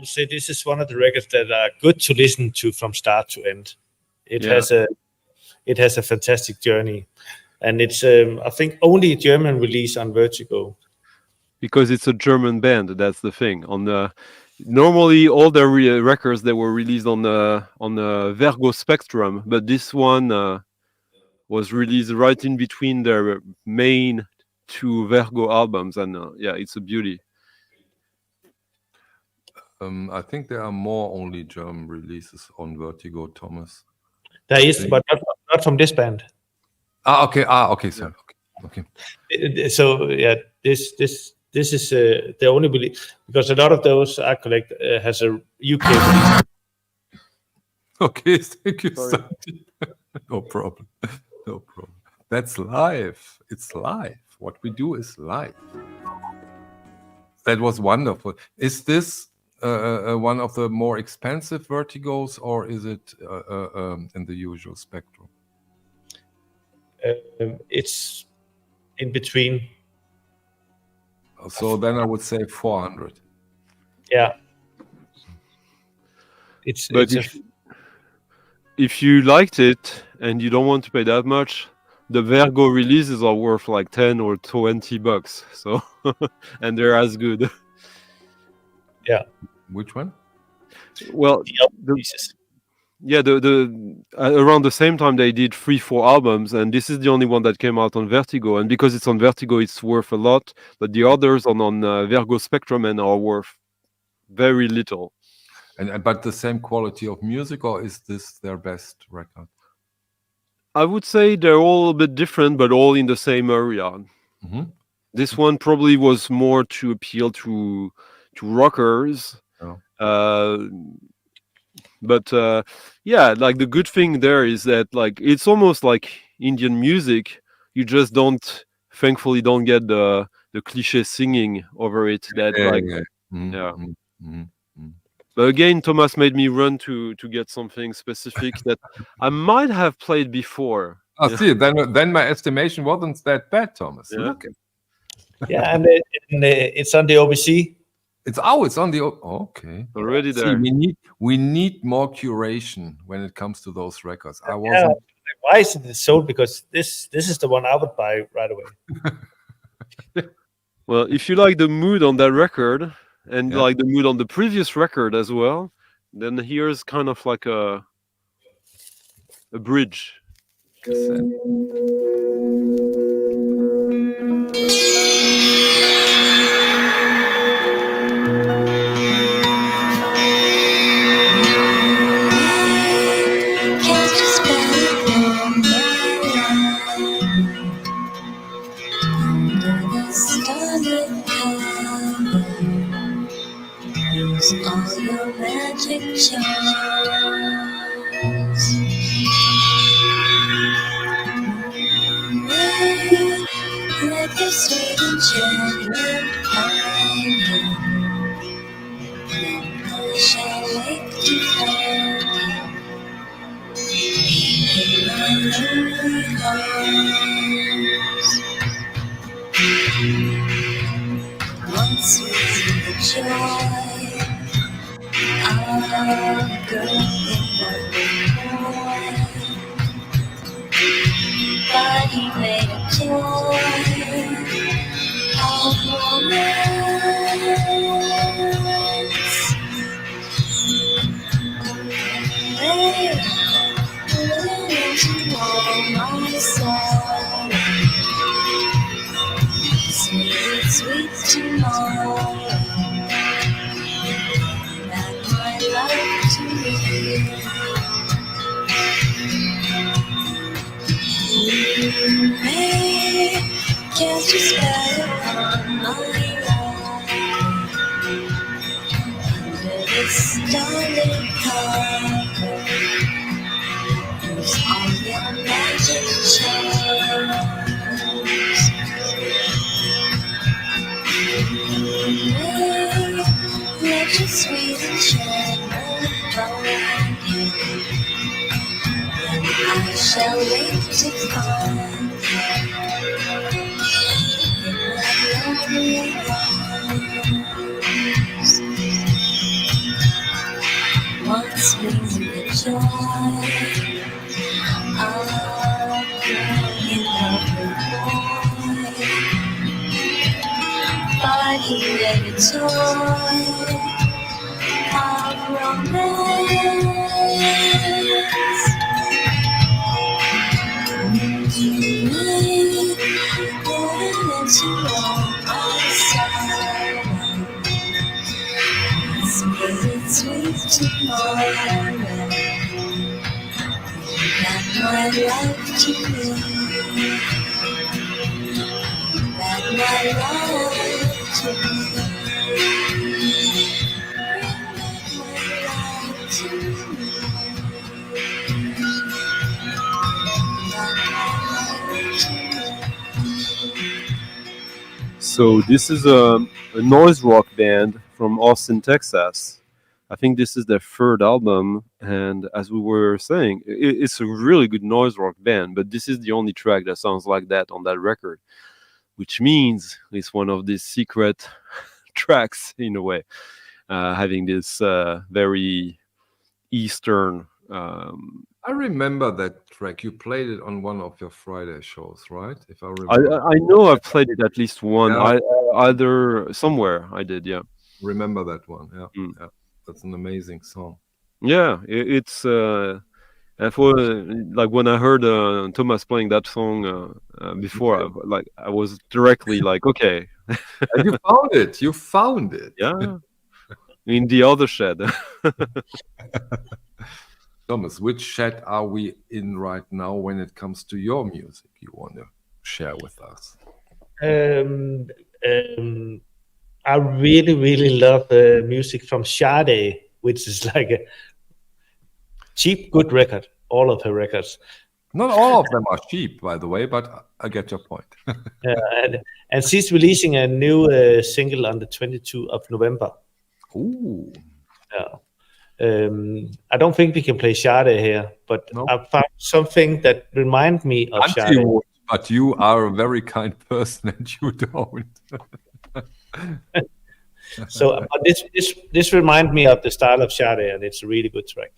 say this is one of the records that are good to listen to from start to end. It has a fantastic journey, and it's I think only German release on Vertigo. Because it's a German band. That's the thing. Normally all their records that were released on the Vertigo Spectrum, but this one was released right in between their main 2 Vertigo albums, and it's a beauty. I think there are more only German releases on Vertigo, Thomas. There is, but not from this band. Okay, sorry. Okay. So yeah, this is the only release, because a lot of those I collect has a UK release. Okay, thank you, Santi. No problem. That's live. It's live. What we do is live. That was wonderful. Is this one of the more expensive Vertigos, or is it in the usual spectrum? It's in between. So then I would say 400. Yeah. If you liked it and you don't want to pay that much, the Vertigo releases are worth like $10 or $20. So, and they're as good. Yeah. Which one? Well, the pieces. Yeah, around the same time they did 3-4 albums, and this is the only one that came out on Vertigo. And because it's on Vertigo, it's worth a lot. But the others on Vertigo Spectrum and are worth very little. But the same quality of music, or is this their best record? I would say they're all a bit different, but all in the same area. Mm-hmm. This one probably was more to appeal to rockers. Oh. But like the good thing there is that like it's almost like Indian music. You just thankfully don't get the cliche singing over it. But again, Thomas made me run to get something specific that I might have played before. See, then my estimation wasn't that bad, Thomas. Yeah. Look. Yeah, and it's on the OBC. It's on the okay. Already there. See, we need more curation when it comes to those records. I wasn't. Why isn't it sold? Because this is the one I would buy right away. Well, if you like the mood on that record and like the mood on the previous record as well, then here's kind of like a bridge. All your magic charms. Like a sweet enchantment hiding, then I shall wake to find in my lonely arms. Once with the joy girl in one boy, body made of toy of romance. Hey, to all my soul, sweet, sweet tomorrow. Hey, can't you spell upon my life under this starlit carpet? Use all your magic charms. Hey, let your sweet enchantment find you. I shall wait to find in my lonely arms. needed a toy of romance. Me, going into all my sorrow. Spirits with tomorrow. Not my life to live. Not my life to live. So this is a noise rock band from Austin, Texas. I think this is their third album, and as we were saying, it's a really good noise rock band, but this is the only track that sounds like that on that record, which means it's one of these secret tracks in a way, having this very Eastern. I remember that track. You played it on one of your Friday shows, right? If I remember. I know I've played it at least one, Yeah. either somewhere I did, yeah. Remember that one? Yeah, yeah. That's an amazing song. Yeah, it's and for like when I heard Thomas playing that song before, I was directly like, okay, And you found it. You found it. yeah, in the other shed. Thomas, which shed are we in right now when it comes to your music you want to share with us? I really, really love music from Sade, which is like a cheap, good record. All of her records. Not all of them are cheap, by the way, but I get your point. And she's releasing a new single on the 22nd of November. Ooh. Yeah. I don't think we can play Sade here, but No. I found something that reminds me of Auntie Sade. would, but you are a very kind person and you don't. So but this reminds me of the style of Sade, and it's a really good track.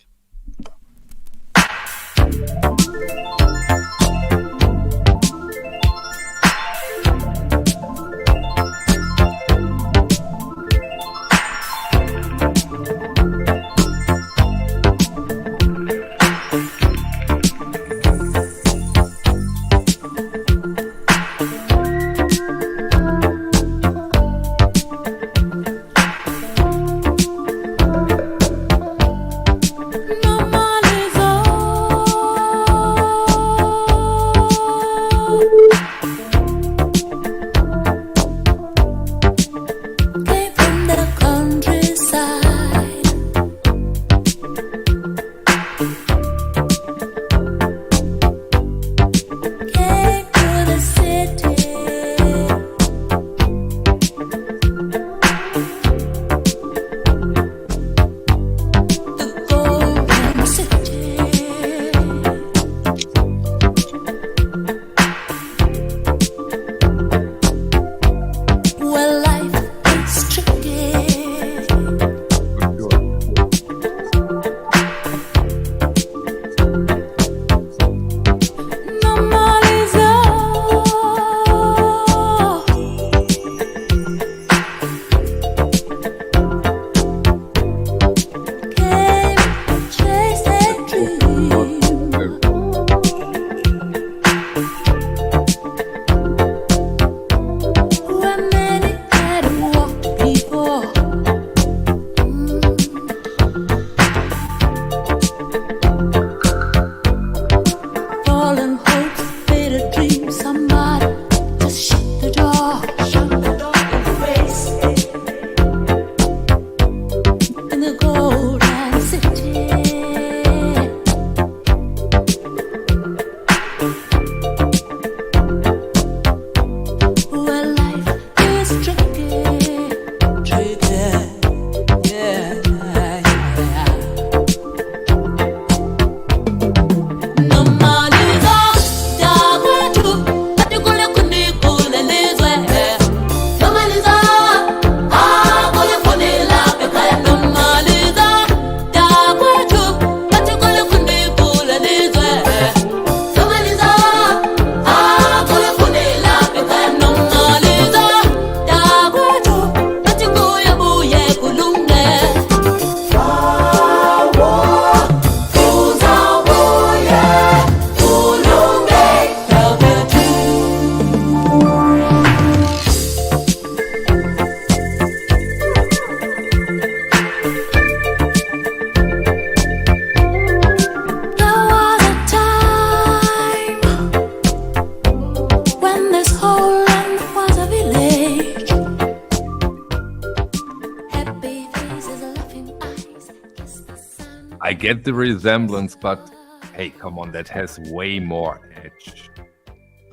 I get the resemblance, but hey, come on, that has way more edge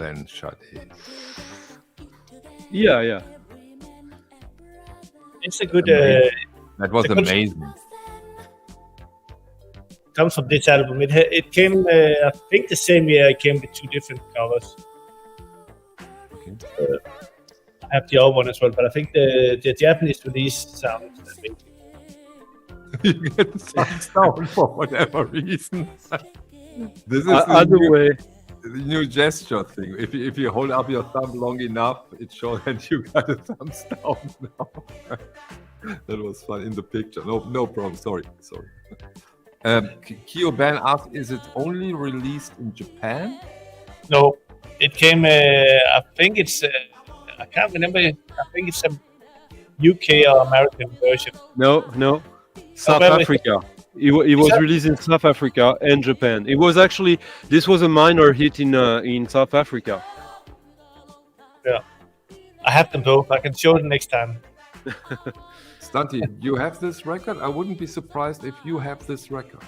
than Sade. Yeah. It's a good. Amazing. That was it's a good- amazing. Comes from this album. It came, I think, the same year. It came with 2 different covers. Okay. I have the other one as well, but I think the Japanese release sounds amazing. You get the thumbs down for whatever reason. This is Either way, the new gesture thing. If you hold up your thumb long enough, it shows that you got a thumbs down now. That was fun in the picture. No problem. Sorry. Kyoban asked, is it only released in Japan? No, it came. I think it's. I can't remember. I think it's a UK or American version. no. South where was Africa. It was released in South Africa and Japan. It was actually, this was a minor hit in South Africa. Yeah, I have them both. I can show them next time. Stunty, you have this record? I wouldn't be surprised if you have this record.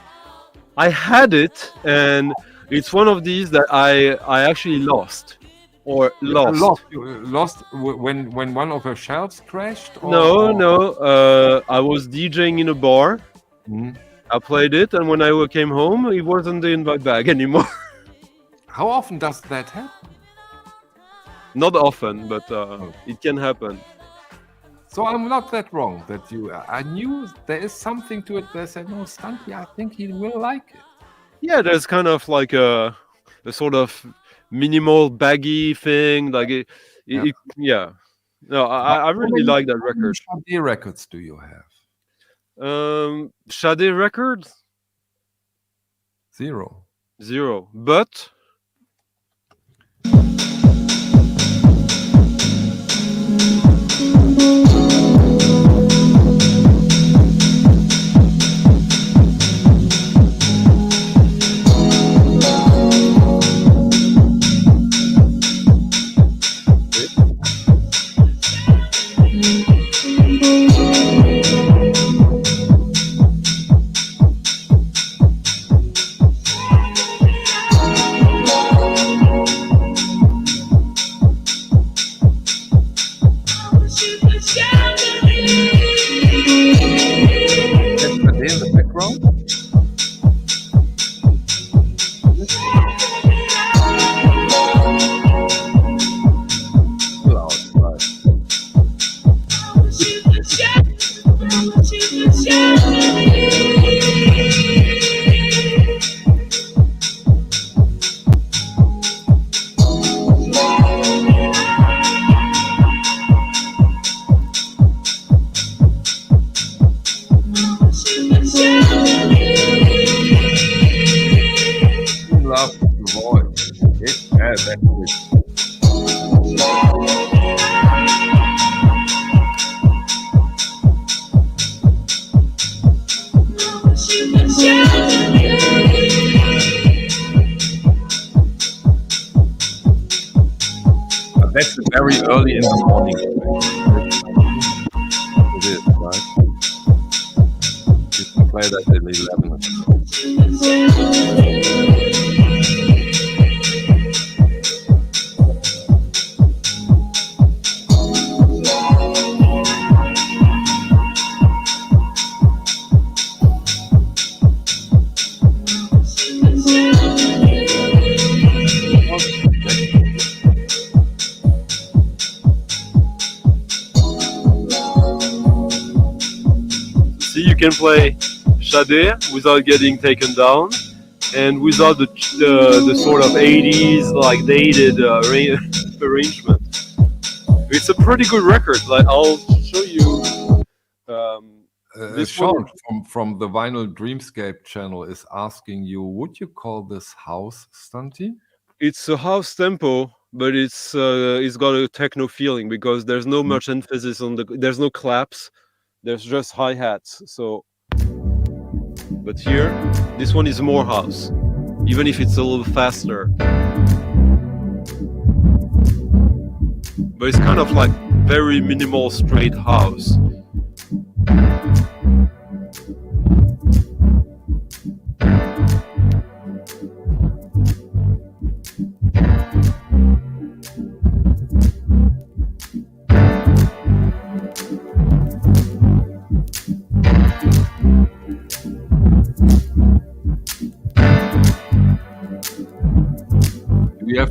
I had it, and it's one of these that I actually lost. Or lost. You lost when one of her shelves crashed? Or... No. I was DJing in a bar. Mhm. I played it, and when I came home, it wasn't in my bag anymore. How often does that happen? Not often, but it can happen. So I'm not that wrong that you... I knew there is something to it that I said, no, Stunty, I think he will like it. Yeah, there's kind of like a sort of minimal baggy thing. Like yeah. No, I really like that record. How many Sade records do you have? Sade records? 0. But Sade in the background? Loud, right. Love the voice. Yeah, that's it. But that's very early in the morning. It is, right? You can play that at 11. see, you can play Sade without getting taken down, and without the sort of 80s like dated arrangement. It's a pretty good record. Like, I'll show you. This Sean one- from the Vinyl Dreamscape channel is asking you, would you call this house stunty? It's a house tempo, but it's got a techno feeling because there's no much emphasis on there's no claps, there's just hi-hats. So, but here, this one is more house, even if it's a little faster. But it's kind of like very minimal straight house.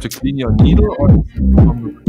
have to clean your needle, or is it from the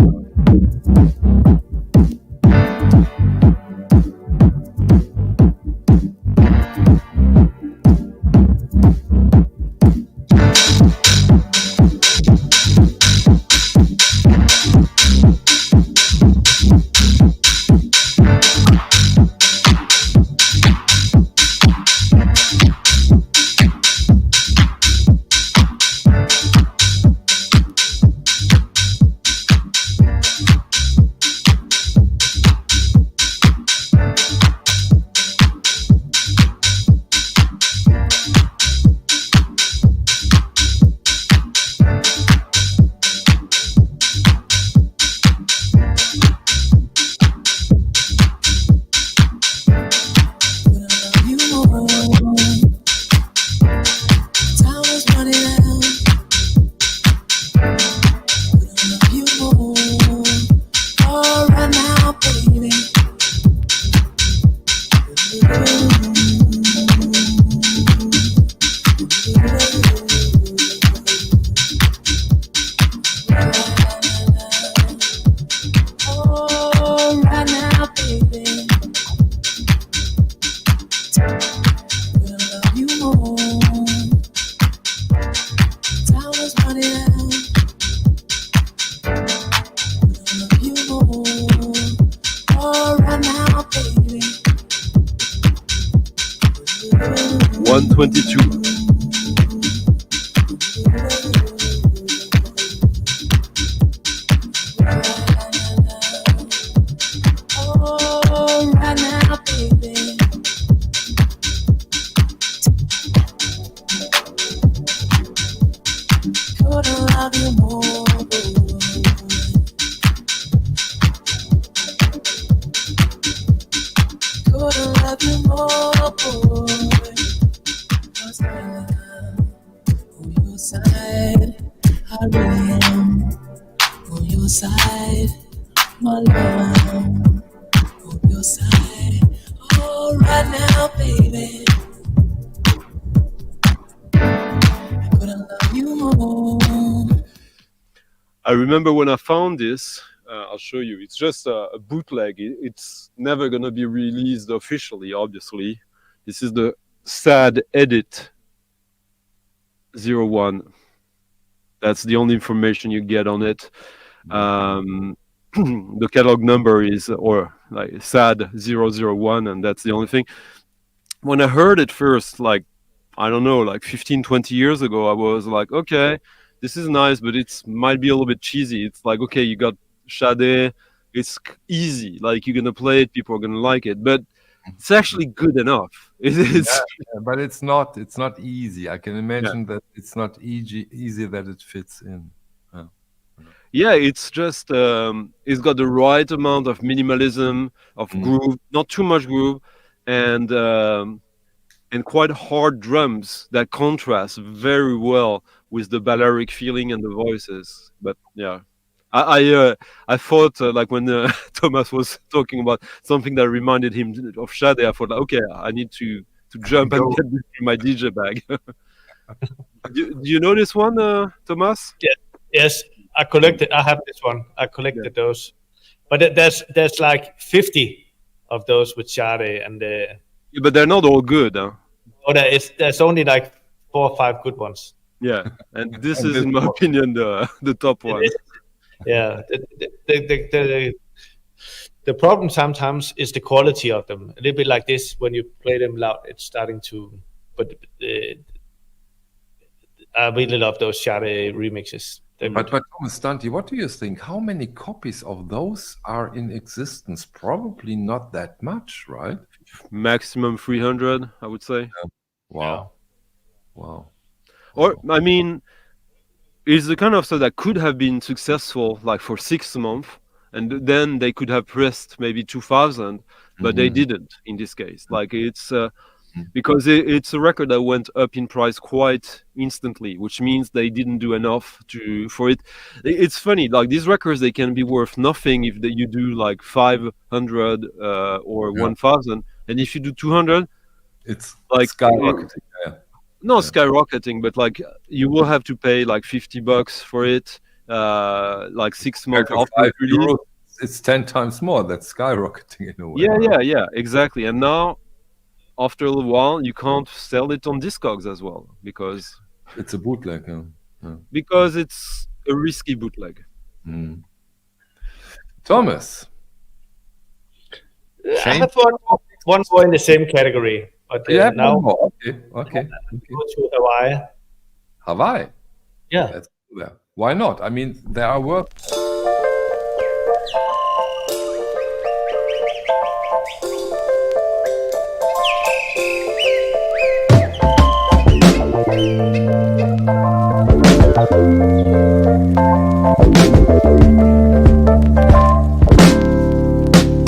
I remember when I found this, I'll show you. It's just a bootleg. It's never going to be released officially, obviously. This is the sad edit 01. That's the only information you get on it. The catalog number is, or like sad 001, and that's the only thing. When I heard it first, like, I don't know, like 15, 20 years ago, I was like, okay, this is nice, but it might be a little bit cheesy. It's like, okay, you got Sade, it's easy, like you're gonna play it, people are gonna like it, but it's actually good enough. But it's not easy. I can imagine that it's not easy that it fits in. Yeah, it's just it's got the right amount of minimalism, of groove, not too much groove, and quite hard drums that contrast very well with the balearic feeling and the voices. But yeah, I thought like when Thomas was talking about something that reminded him of Sade, I thought, like, okay, I need to jump and get this in my DJ bag. do you know this one, Thomas? Yeah. Yes, I collected. I have this one. I collected those, but there's like 50 of those with Sade, and yeah, but they're not all good. Huh? Oh, there's only like 4 or 5 good ones. Yeah, and this is, in my opinion, the top one. Yeah, the problem sometimes is the quality of them. A little bit like this, when you play them loud, it's starting to. But I really love those Sade remixes. But Thomas Stanti, what do you think? How many copies of those are in existence? Probably not that much, right? Maximum 300, I would say. Wow. Wow. Or, I mean, it's the kind of stuff that could have been successful like for 6 months, and then they could have pressed maybe 2,000, but they didn't in this case. Like it's because it's a record that went up in price quite instantly, which means they didn't do enough for it. It's funny, like these records, they can be worth nothing if you do like 500 or 1,000, and if you do 200, it's like skyrocketing. Not skyrocketing, but like you will have to pay like $50 for it. like 6 Compared months to after its release. €5, it's 10 times more. That's skyrocketing in a way. Yeah, exactly. And now, after a little while, you can't sell it on Discogs as well because It's a bootleg. it's a risky bootleg. Thomas. I have one more in the same category, but now one more. Okay. go to Hawaii. Hawaii. Yeah. Let's do that. Why not? I mean, there are works.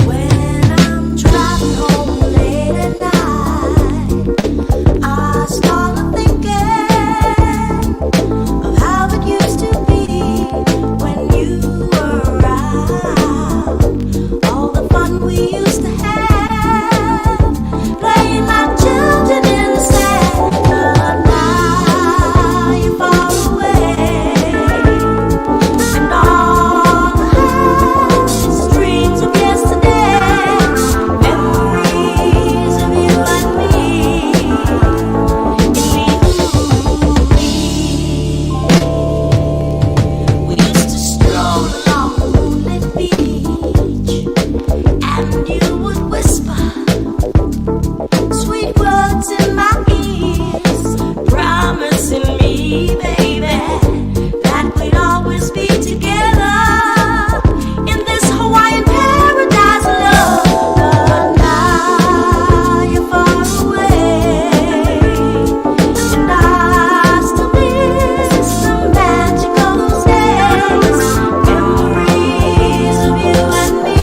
When I'm driving home late at night, I start thinking of how it used to be when you were around. All the fun we used to have, playing like children in the sand. But now you're far away, and all the highs, dreams of yesterday, memories of you and me. We used to stroll along the moonlit beach, and you would whisper sweet words in my ears, promising me, baby, that we'd always be together in this Hawaiian paradise of love. But now you're far away, and I still miss the magic of those days, memories of you and me.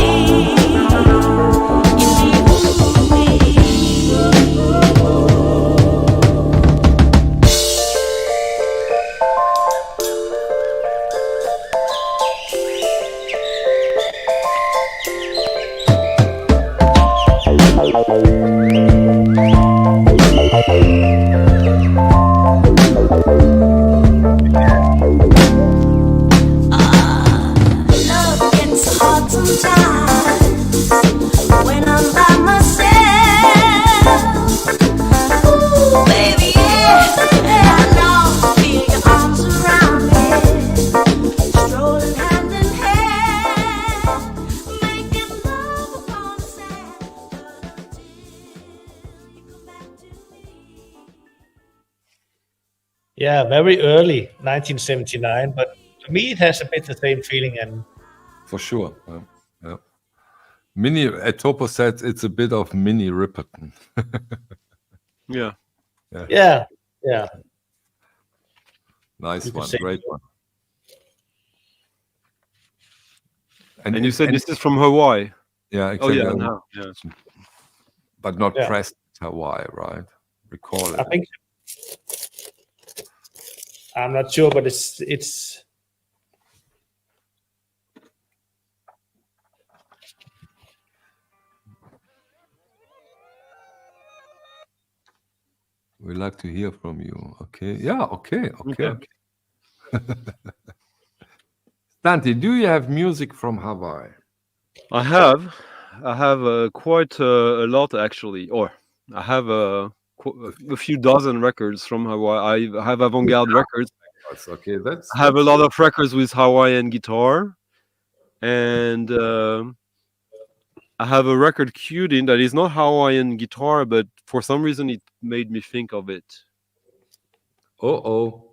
Love gets hard sometimes when I'm by myself. Ooh, baby, yeah, I long to feel your arms around me, strolling hand in hand, making love upon the sand. But until you come back to me. Yeah, very early, 1979, but to me it has a bit the same feeling. And For sure. Yeah. Mini, Topo said it's a bit of mini Ripperton. Yeah. yeah, Nice You can one. say Great so. one. And you said this is from Hawaii. Yeah, Oh exactly. yeah, no, yeah. But not Yeah. pressed Hawaii, right? Recorded. I think I'm not sure, but it's We'd like to hear from you. Okay. Yeah. Okay. Dante, do you have music from Hawaii? I have quite a lot actually, or I have a few dozen records from Hawaii. I have avant-garde records. Okay, that's. I have a lot of records with Hawaiian guitar, and I have a record queued in that is not Hawaiian guitar, but for some reason it made me think of it. Oh.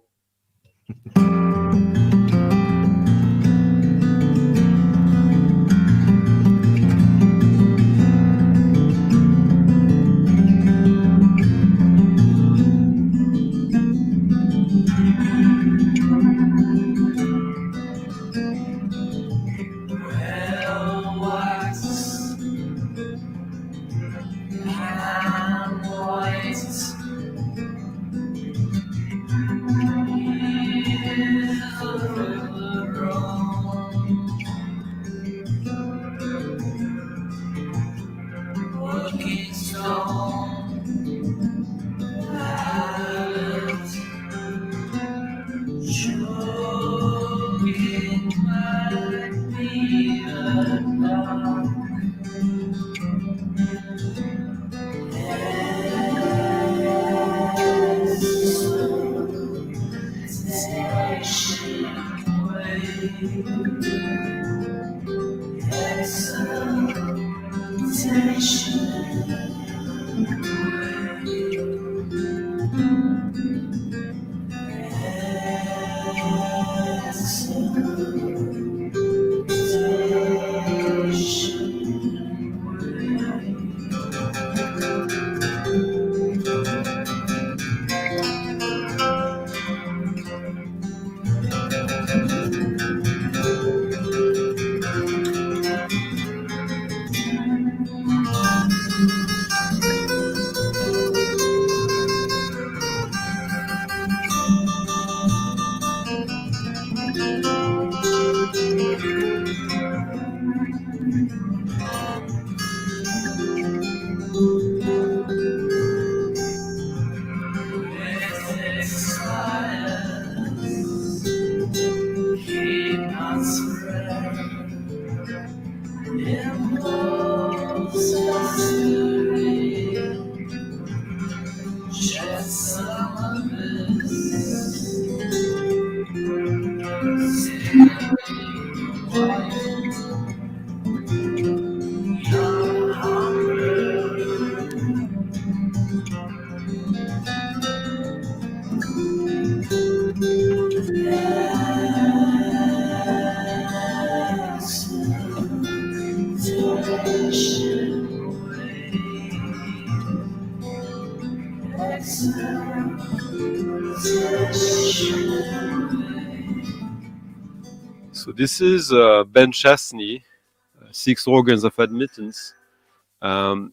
So this is Ben Chesney, Six Organs of Admittance.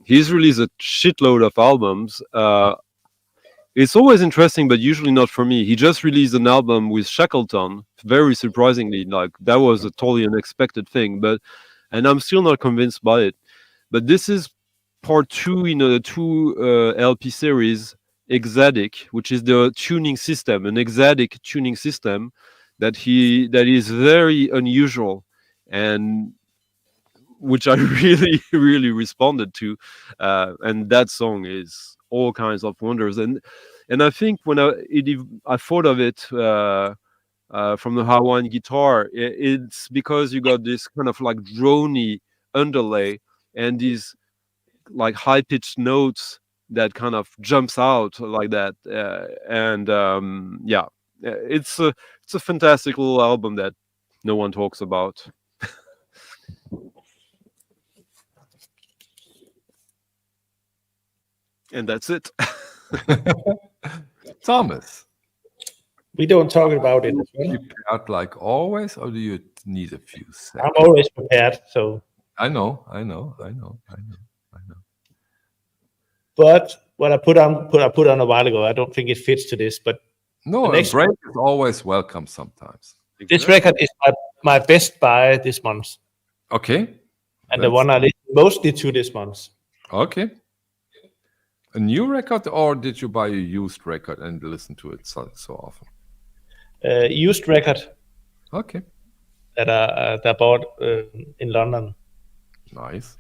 He's released a shitload of albums. It's always interesting, but usually not for me. He just released an album with Shackleton, very surprisingly. Like, that was a totally unexpected thing, and I'm still not convinced by it. But this is part 2 in a 2 LP series, Exadic, which is the tuning system, an Exadic tuning system that is very unusual, and which I really, really responded to. And that song is all kinds of wonders. And I think when I thought of it from the Hawaiian guitar, it's because you got this kind of like drony underlay and these like high-pitched notes that kind of jumps out like that. Yeah, it's a fantastic little album that no one talks about. And that's it. Thomas, We don't talk about it as well. you prepared like always, or do you need a few seconds? I'm always prepared, so. I know. But what I put on a while ago, I don't think it fits to this. But No, The a next break is always welcome sometimes. this record is my best buy this month, Okay. and the one I listened mostly to this month. Okay. A new record, or did you buy a used record and listen to it so often? Used record Okay. that I bought in London. Nice.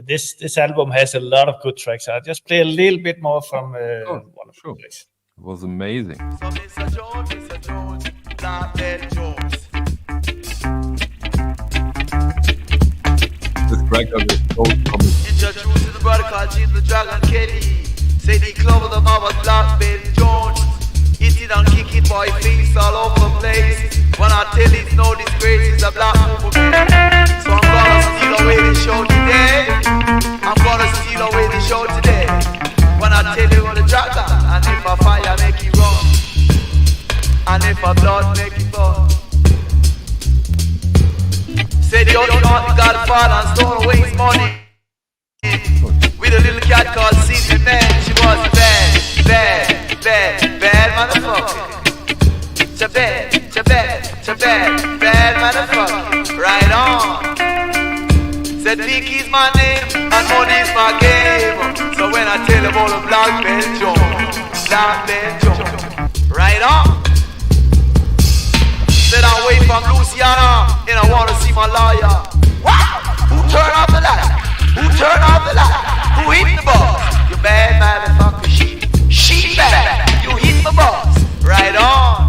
This album has a lot of good tracks. I'll just play a little bit more from one of sure. the tracks. It was amazing. So Mr. Jones, Black Belt Jones. This record is so common. Introducing the brother called Jim the Dragon Kelly. Say the club of the mama Black Belt Jones. Eat it and kick it, boy, face all over the place. When I tell it, no disgrace, it's a black movement. So I'm gonna steal away the show today. I'm gonna steal away the show today. When I tell you what the dragon, and if a fire make you run, and if a blood make you burn. Say the only not the Godfather and stole away his money. With a little cat called Sydney Man, she was bad motherfucker. Bad motherfucker. Right on. Said Vicky's my name and money's my game. So when I tell them all the Black Belt Jones, right on. Said I'm away from Louisiana and I wanna see my lawyer. Wow! Who turned off the light? Who turned off the light? Who hit the boss? You bad motherfucker, she bad. You hit the boss. Right on.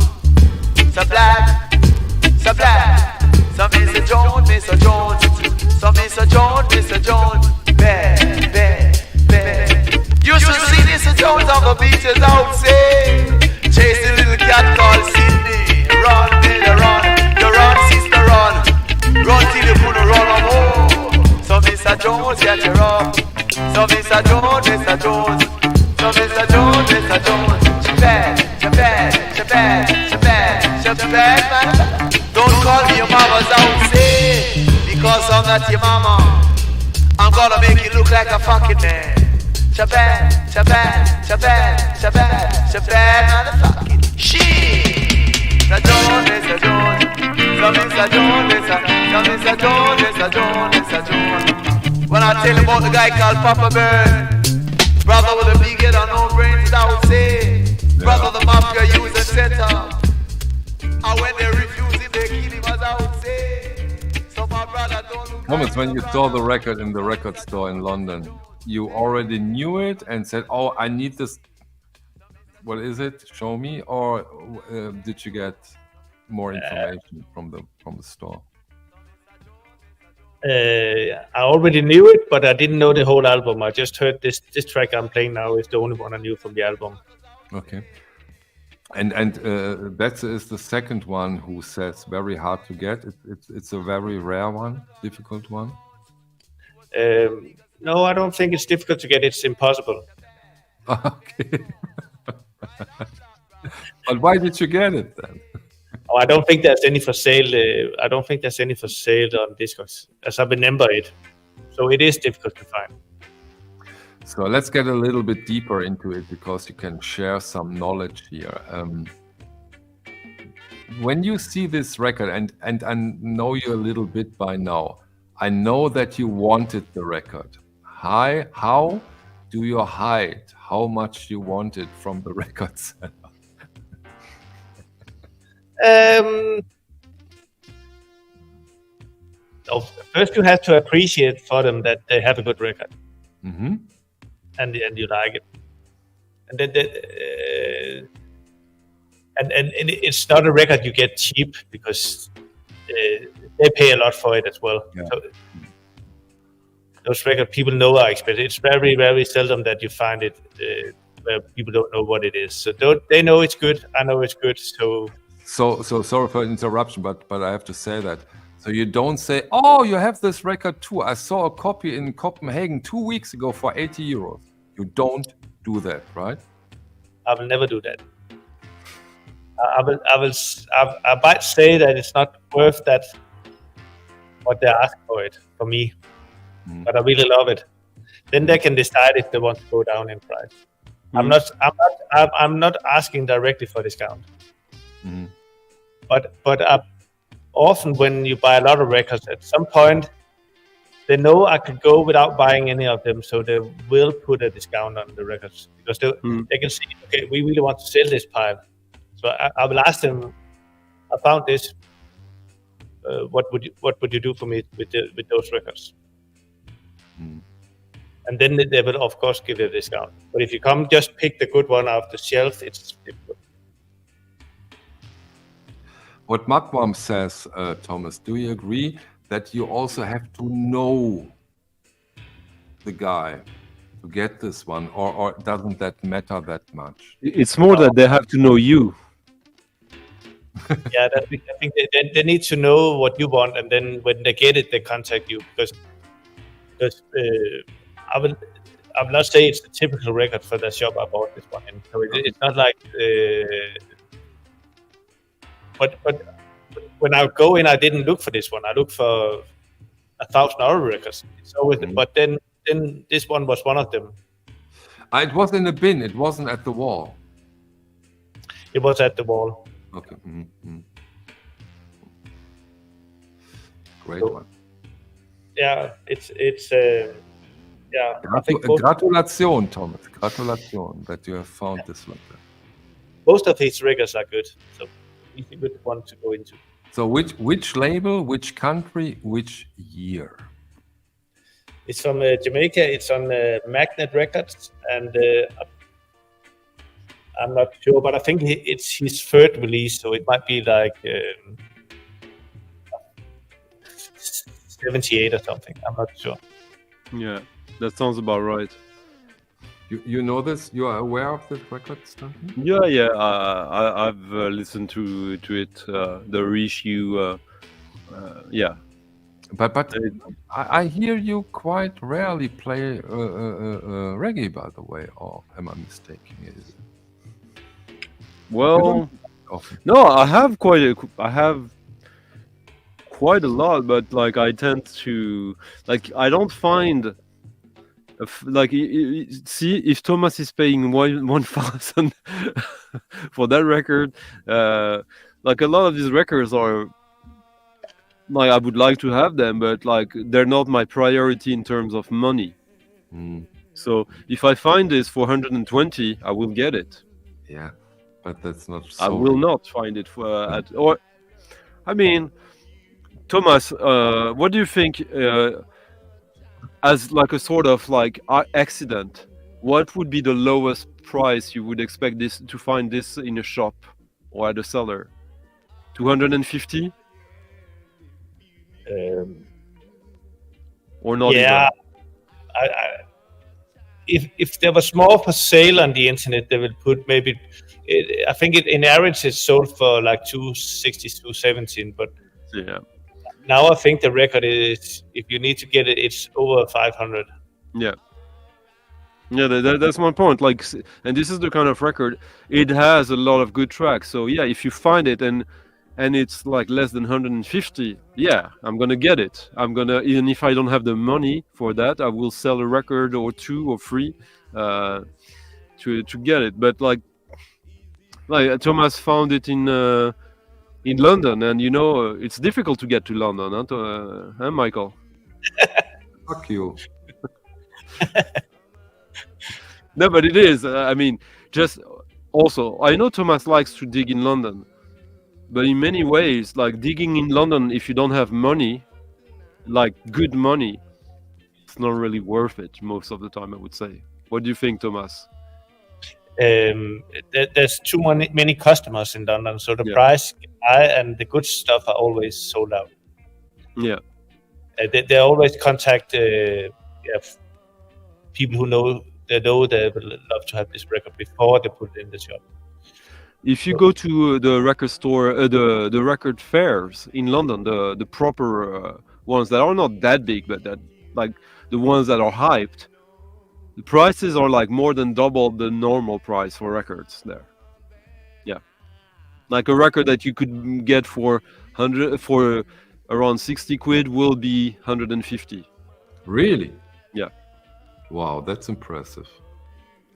So black. So Mr. Jones. So Mr. Jones, bad. You should see Mr. Jones on the beaches outside. Chase the little cat called Sydney. Run, baby, run. You run, sister, run. Run till you put a run on home. So Mr. Jones, get your up. So Mr. Jones. So Mr. Jones, she bad, man. Don't call me your mama's outside, because I'm not your mama. I'm gonna make you look like a fucking man. Bad, motherfucking shit. Mr. Jones. So Mr. Jones. When I tell you about the guy called Papa Bird, brother with a big head and no brains outside. Brother the mafia use a setup. And when they refuse him, they kill him as outside. So my brother don't look. Thomas, when you saw the record in the record store in London, you already knew it and said, "Oh, I need this. What is it? Show me." Or did you get more information from the store? I already knew it, but I didn't know the whole album. I just heard this track I'm playing now is the only one I knew from the album. Okay. And that is the second one who says very hard to get. It's a very rare one, difficult one. No, I don't think it's difficult to get. It's impossible. Okay. But why did you get it then? Oh, I don't think there's any for sale. I don't think there's any for sale on Discogs, as I remember it. So it is difficult to find. So let's get a little bit deeper into it, because you can share some knowledge here. When you see this record, and I know you a little bit by now, I know that you wanted the record. How do you hide how much you wanted from the record seller? First, you have to appreciate for them that they have a good record, Mm-hmm. and you like it, and then and it's not a record you get cheap, because they pay a lot for it as well. Yeah. So those records people know are expensive. It's very, very seldom that you find it where people don't know what it is. So they know it's good. I know it's good. So sorry for the interruption, but I have to say that. So you don't say, "Oh, you have this record too. I saw a copy in Copenhagen 2 weeks ago for 80 euros. You don't do that, right? I will never do that. I might say that it's not worth that what they ask for it for me, but I really love it. Then they can decide if they want to go down in price. I'm not asking directly for discount. But often when you buy a lot of records, at some point they know I could go without buying any of them, so they will put a discount on the records, because they can see, okay, we really want to sell this pile. So I will ask them, I found this. What would you do for me with those records? and then they will of course give you a discount. But if you come just pick the good one off the shelf, it's difficult. What Mugwump says, Thomas, do you agree that you also have to know the guy to get this one, or doesn't that matter that much? It's more that they have to know you. Yeah, I think they need to know what you want, and then when they get it, they contact you because I will not say it's the typical record for the shop I bought this one in. So it's not like. But when I go in, I didn't look for this one. I looked for 1,000 other records. So but then this one was one of them. It was in a bin. It wasn't at the wall. It was at the wall. Okay. Great So, one. Yeah, it's yeah. I think Gratulation, Thomas. Gratulation that you have found this one. most of his records are good. So it's a good one to go into. So which label, which country, which year? It's from Jamaica. It's on Magnet Records, and I'm not sure, but I think it's his third release, so it might be like 78 or something. I'm not sure. Yeah, that sounds about right. You know this? You are aware of this record, Stanton? Yeah. I've listened to it. The reissue. Yeah. But I hear you quite rarely play reggae, by the way, or am I mistaken? Well, Often. no, I have quite a lot, but like I tend to I don't find see if Thomas is paying 1,000 for that record, like a lot of these records are like I would like to have them, but like they're not my priority in terms of money. So if I find this for 120, I will get it. Yeah, but that's not. So I will not find it for I mean, Thomas, what do you think? As like a sort of like accident, what would be the lowest price you would expect to find this in a shop or at a seller? 250? Or not? Yeah, if there was more for sale on the internet, they will put maybe. I think in average it's sold for like 260, 217, but yeah. Now I think the record is, if you need to get it, it's over 500. Yeah. Yeah, that's my point. Like, and this is the kind of record. It has a lot of good tracks. So yeah, if you find it and it's like less than 150, yeah, I'm gonna get it. Even if I don't have the money for that, I will sell a record or two or three to get it. But like Thomas found it in London, and it's difficult to get to London, huh, Michael? Fuck you. No, but it is. I mean, just also, I know Thomas likes to dig in London, but in many ways, like digging in London, if you don't have money, like good money, it's not really worth it most of the time, I would say. What do you think, Thomas? There's too many customers in London, so the price and the good stuff are always sold out. Yeah, they always contact people who know they would love to have this record before they put it in the shop. If you go to the record store, the record fairs in London, the proper ones that are not that big, but that like the ones that are hyped, the prices are like more than double the normal price for records there. Yeah, like a record that you could get for around 60 quid will be 150. Really? Yeah. Wow, that's impressive.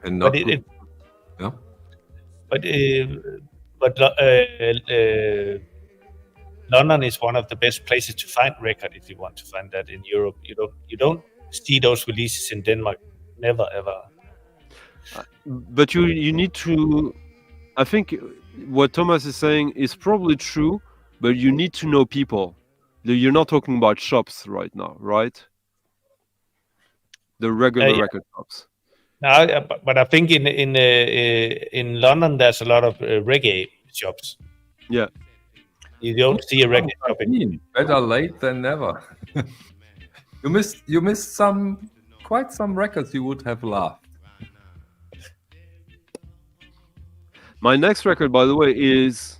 And not But yeah. But London is one of the best places to find record if you want to find that in Europe. You don't see those releases in Denmark. Never ever. But you need to. I think what Thomas is saying is probably true, but you need to know people. You're not talking about shops right now, right? the regular yeah. record shops. No, but I think in London there's a lot of reggae shops. Yeah. You don't see a reggae shop in. Nadine, better late than never. You missed quite some records you would have loved. My next record, by the way, is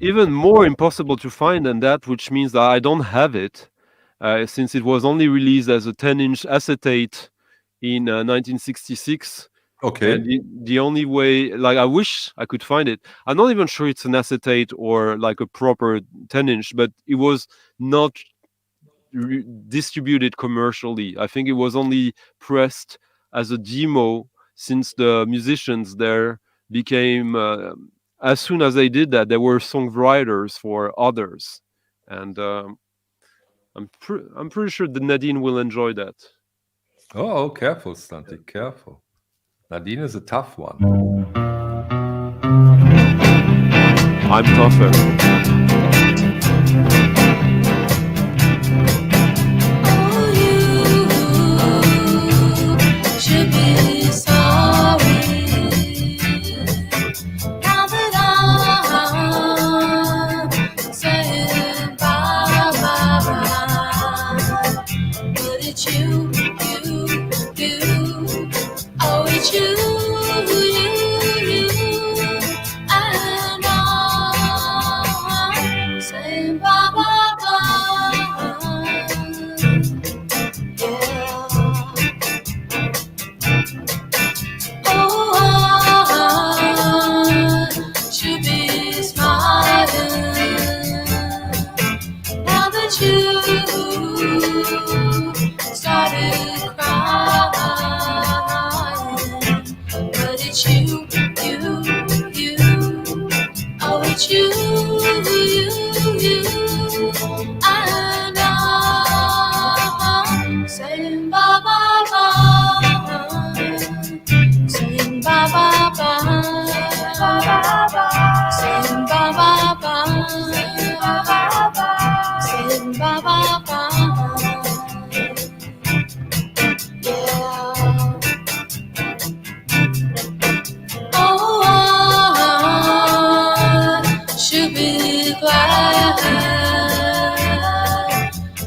even more impossible to find than that, which means that I don't have it, since it was only released as a 10-inch acetate in 1966. Okay. And the only way, like, I wish I could find it. I'm not even sure it's an acetate or like a proper 10-inch, but it was not distributed commercially. I think it was only pressed as a demo, since the musicians there became, as soon as they did that, they were songwriters for others. And I'm pretty sure that Nadine will enjoy that. Oh, careful, Stunty, careful. Nadine is a tough one. I'm tougher. Oh, you should be sorry. Now that I'm saying bye-bye, but it's you. Oh, it's you. And I'm saying bye-bye. Yeah. Oh, I should be smiling now that you started crying. But it's you. Oh, it's you. And I'm saying bye-bye. Saying bye-bye. Saying bye-bye. Saying bye-bye. Yeah. Oh, I should be glad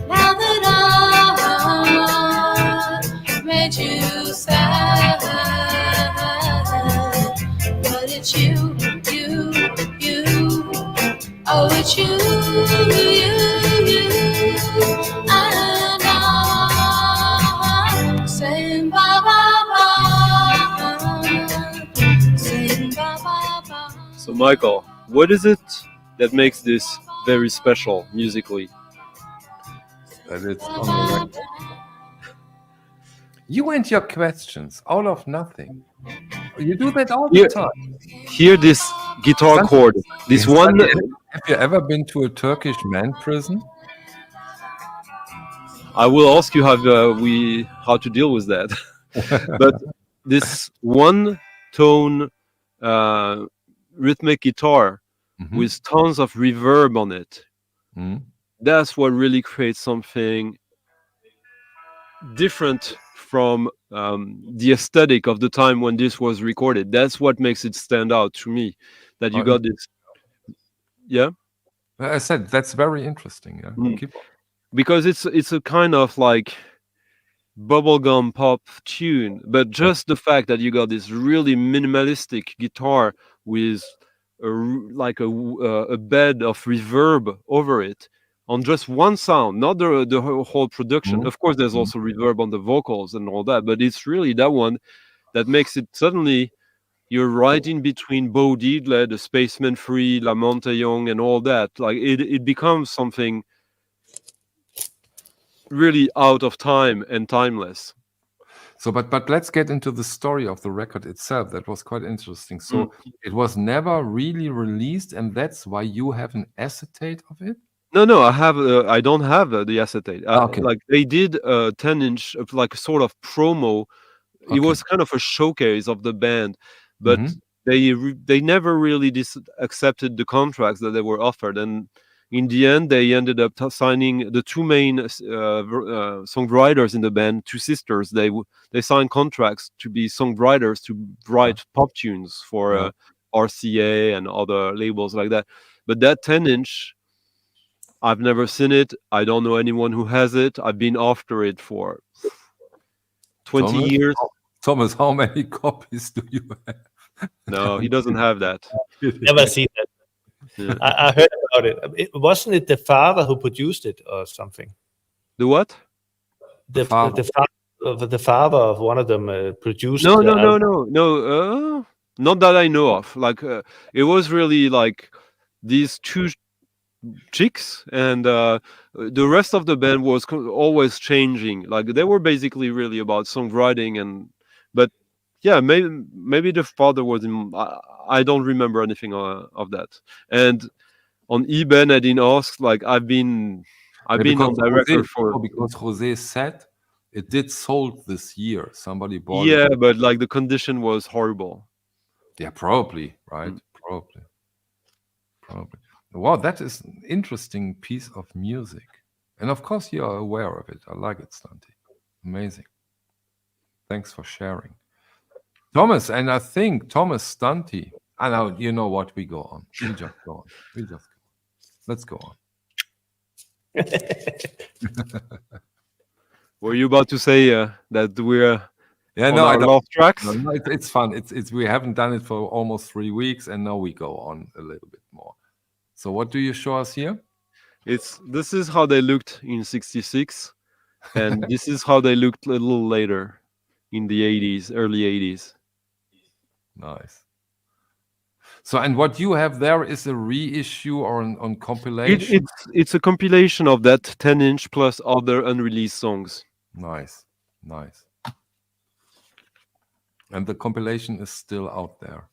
now that I made you sad. But it's you. Oh, it's you. And I'm saying bye-bye. Saying bye-bye. So, Michael, what is it that makes this very special musically? That it's on the record. You and your questions, all of nothing. You do that all the Yeah. time. Hear this guitar Stunty, chord. This one. Have you ever been to a Turkish man prison? I will ask you how to deal with that. But this one tone rhythmic guitar Mhm. with tons of reverb on it, Mhm. that's what really creates something different from the aesthetic of the time when this was recorded. That's what makes it stand out to me, that you got this. Yeah. I said that's very interesting. Yeah. Keep on. Because it's a kind of like bubblegum pop tune, but just the fact that you got this really minimalistic guitar with a bed of reverb over it on just one sound, not the whole production. Mhm. Of course, there's also reverb on the vocals and all that, but it's really that one that makes it suddenly you're right in between Bo Diddley, the Spaceman Free, La Monte Young, and all that. Like it becomes something really out of time and timeless. So, but let's get into the story of the record itself. That was quite interesting. So, it was never really released, and that's why you have an acetate of it. No, I don't have the acetate. Okay. Like they did a 10-inch, like a sort of promo. It was kind of a showcase of the band, but they never really accepted the contracts that they were offered, and in the end, they ended up signing the two main songwriters in the band, two sisters. They signed contracts to be songwriters to write pop tunes for RCA and other labels like that. But that 10-inch, I've never seen it. I don't know anyone who has it. I've been after it for 20 years. Thomas, how many copies do you have? No, he doesn't have that. Never seen that. Yeah. I heard about it. Wasn't it the father who produced it or something? The what? The father of one of them produced. No. Not that I know of. Like it was really like these two chicks, and the rest of the band was always changing. Like they were basically really about songwriting, but yeah, maybe the father was in. I don't remember anything of that. And on eBay, I didn't ask. Like I've been on the record for because Jose said it did sold this year. Somebody bought it. Yeah, but like the condition was horrible. Yeah, probably, right? Probably. Wow, that is an interesting piece of music. And of course, you are aware of it. I like it, Stunty. Amazing. Thanks for sharing. Thomas, and I think Thomas Stunty. I know, you know what? We go on. We just go on. Let's go on. Were you about to say that we're I last tracks? No, it's fun. It's we haven't done it for almost 3 weeks, and now we go on a little bit more. So what do you show us here? This is how they looked in '66, and this is how they looked a little later in the '80s, early '80s. Nice. So, and what you have there is a reissue or on compilation? It's a compilation of that 10-inch plus other unreleased songs. Nice. And the compilation is still out there.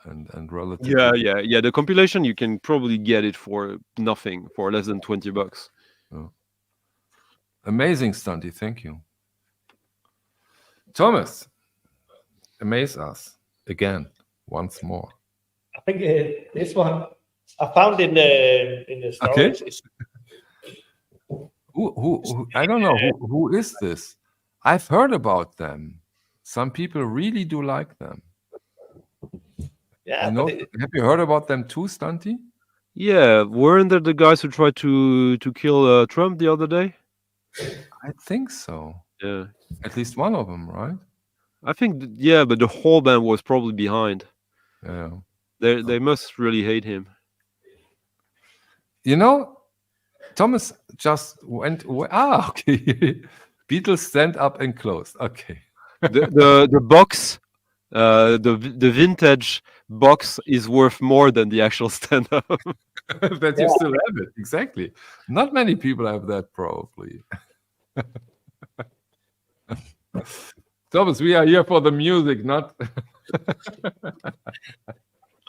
And relatively. Yeah. The compilation, you can probably get it for nothing, for less than $20. Oh. Amazing, Stunty. Thank you. Thomas, amaze us again, once more. I think this one I found in the storage. Okay. Who I don't know who is this? I've heard about them. Some people really do like them. Yeah. Have you heard about them too, Stunty? Yeah, weren't there the guys who tried to kill Trump the other day? I think so. Yeah. At least one of them, right? I think, but the whole band was probably behind. Yeah. They must really hate him. You know, Thomas just went away. Okay. Beatles stand up and closed. Okay. The box, the vintage box is worth more than the actual stand-up. That you still have it. Exactly. Not many people have that, probably. Thomas, we are here for the music, not.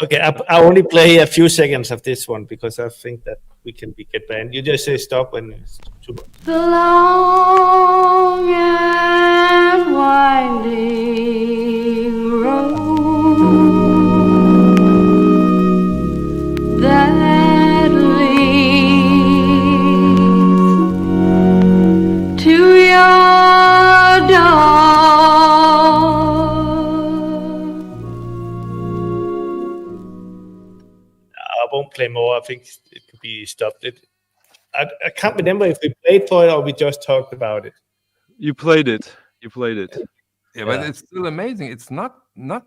Okay, I only play a few seconds of this one because I think that we can get banned. You just say stop when it's too much. The long and winding road that leads to your door. I won't play more. I think it could be stopped. I can't remember if we played for it or we just talked about it. You played it. Yeah, but it's still amazing. It's not a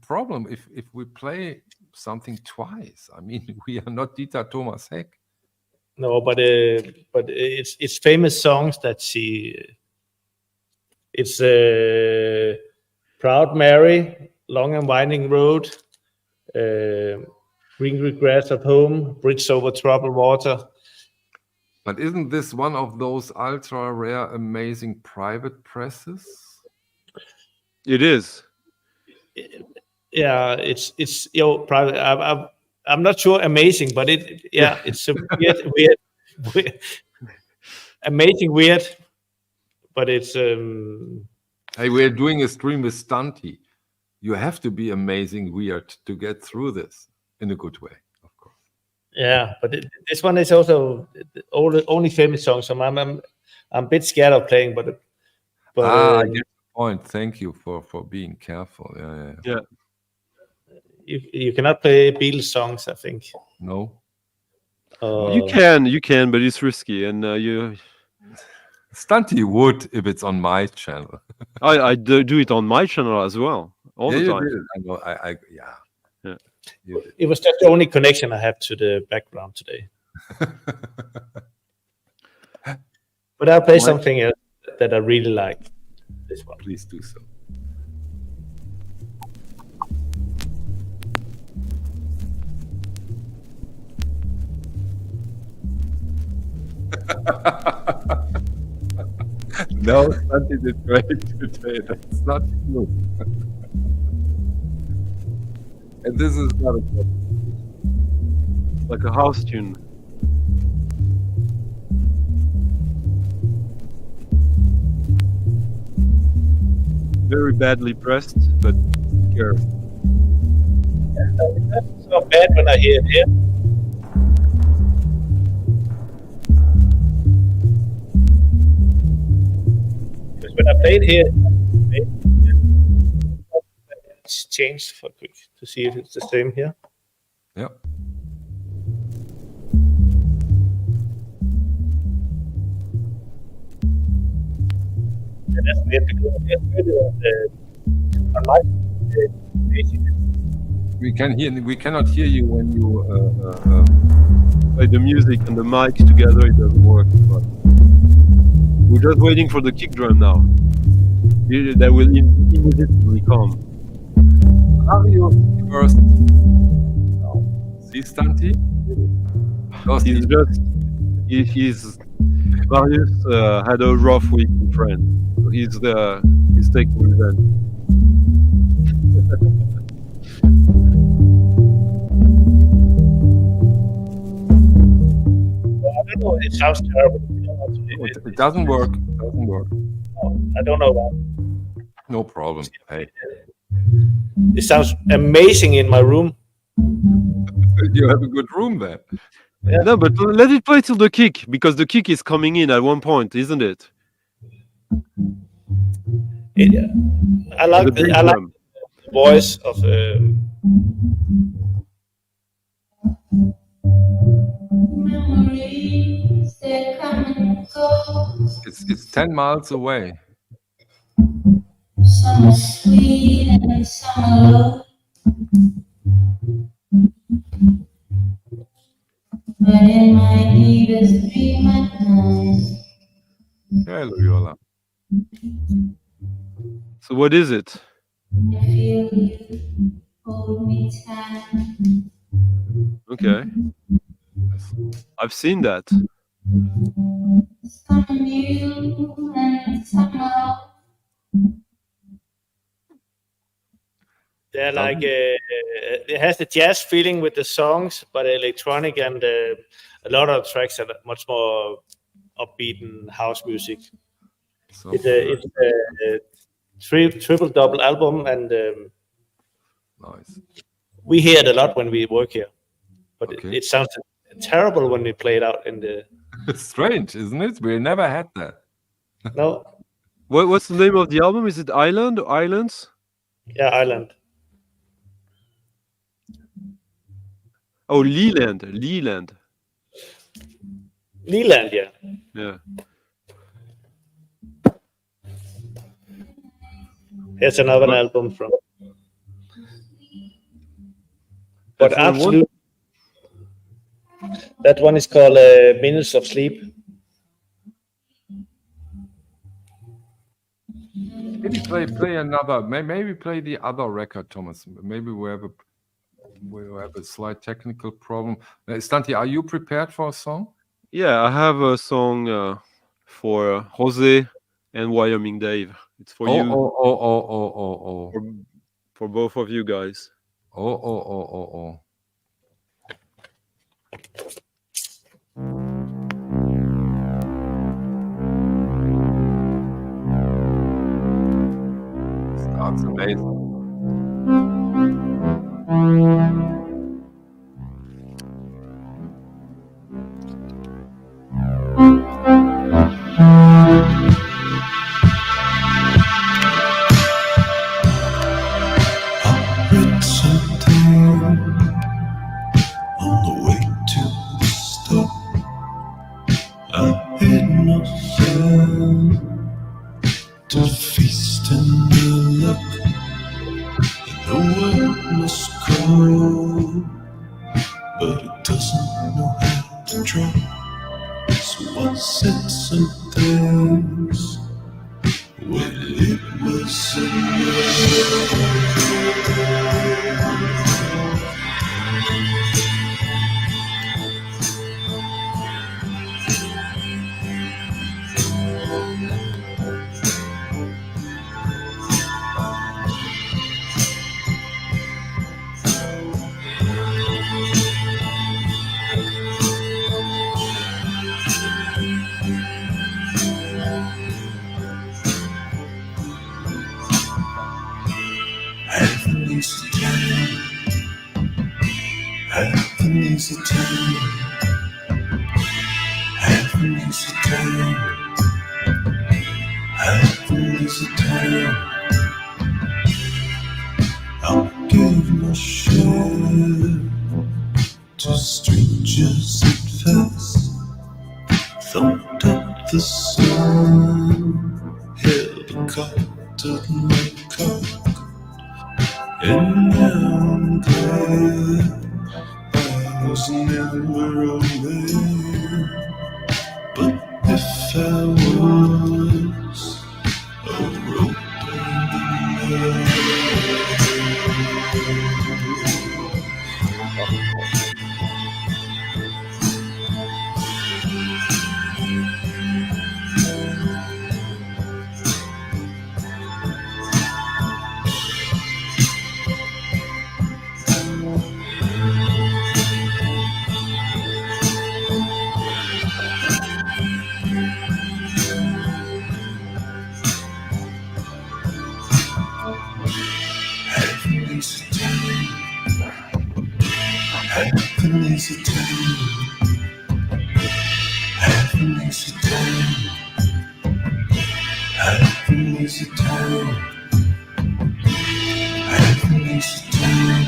problem if we play something twice. I mean, we are not Dieter Thomas Heck. No, but it's famous songs that she. It's Proud Mary, Long and Winding Road, Green Regrets of Home, Bridge Over Troubled Water. But isn't this one of those ultra rare, amazing private presses? It is. Yeah, it's private. I'm not sure amazing, but it's a weird, amazing weird, but it's Hey, we're doing a stream with Stunty. You have to be amazing weird to get through this in a good way, of course. Yeah, but this one is also the only famous song, so I'm a bit scared of playing, but I get the point. Thank you for being careful. Yeah. Yeah. you cannot play Beatles songs, I think. No. You can, but it's risky, and you. Stunty would if it's on my channel. I do it on my channel as well all the you time. did. I know. Yeah. You did. It was just the only connection I have to the background today. But I'll play something else that I really like. This one. Please do so. No, Santi did great today. That's not true. And this is not a good. Like a house tune. Very badly pressed, but here. It's not bad when I hear it here. Because when I played here, it's changed for quick to see if it's the same here. Yeah. And that's weird because on my We cannot hear you when you Like the music and the mic together, it doesn't work. But we're just waiting for the kick drum now. That will immediately come. Are you first? See, Stunty? He's just he's Marius had a rough week in France. So he's taking revenge. I don't know, it sounds terrible. It doesn't work. It doesn't work. I don't know why. No problem. Hey, It sounds amazing in my room. you have a good room there. Yeah. No, but let it play till the kick, because the kick is coming in at one point, isn't it? I like The big the drum. voice of Memories, they come and go. It's 10 miles away. Some are sweet and some are low. But in my deepest dream at night, Yeah, Loyola. So what is it? I feel you hold me tight. Okay. I've seen that. Some are new and some are they're like it has the jazz feeling with the songs, but electronic, and a lot of tracks are much more upbeat and house music. So, It's a triple double album, and nice. we hear it a lot when we work here. But Okay. it sounds terrible when we play it out in the Strange, isn't it? We never had that. no, What's the name of the album? Is it Island or Islands? yeah, Island. Oh, Leland. Leland. Leland, yeah. Yeah. Here's another album from. But That's the one? absolute. That one is called Minutes of Sleep. Maybe play another. Maybe play the other record, Thomas. Maybe we have a slight technical problem. Stanti, are you prepared for a song? Yeah, I have a song for Jose and Wyoming Dave. It's for you, Oh. for both of you guys. Oh. That's amazing. I'll give my share to strangers at first. Thumped up the sun, held a cot at my cock, and now I'm glad I was never a man. But if I was, I wrote down the love. Happiness is time. Happiness is time. Happiness is time. Happiness is time. Happiness is time.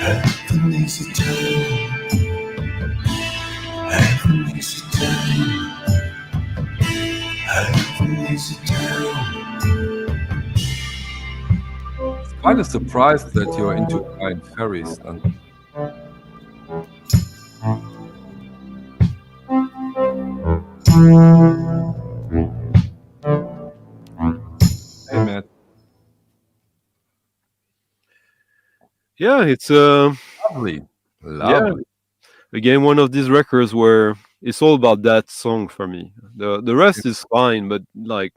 Happiness is time. Happiness is time. Quite a surprise that you're into flying ferries. Then. Hey, Matt. Yeah, it's Lovely. Lovely. again one of these records where it's all about that song for me. The rest is fine, but like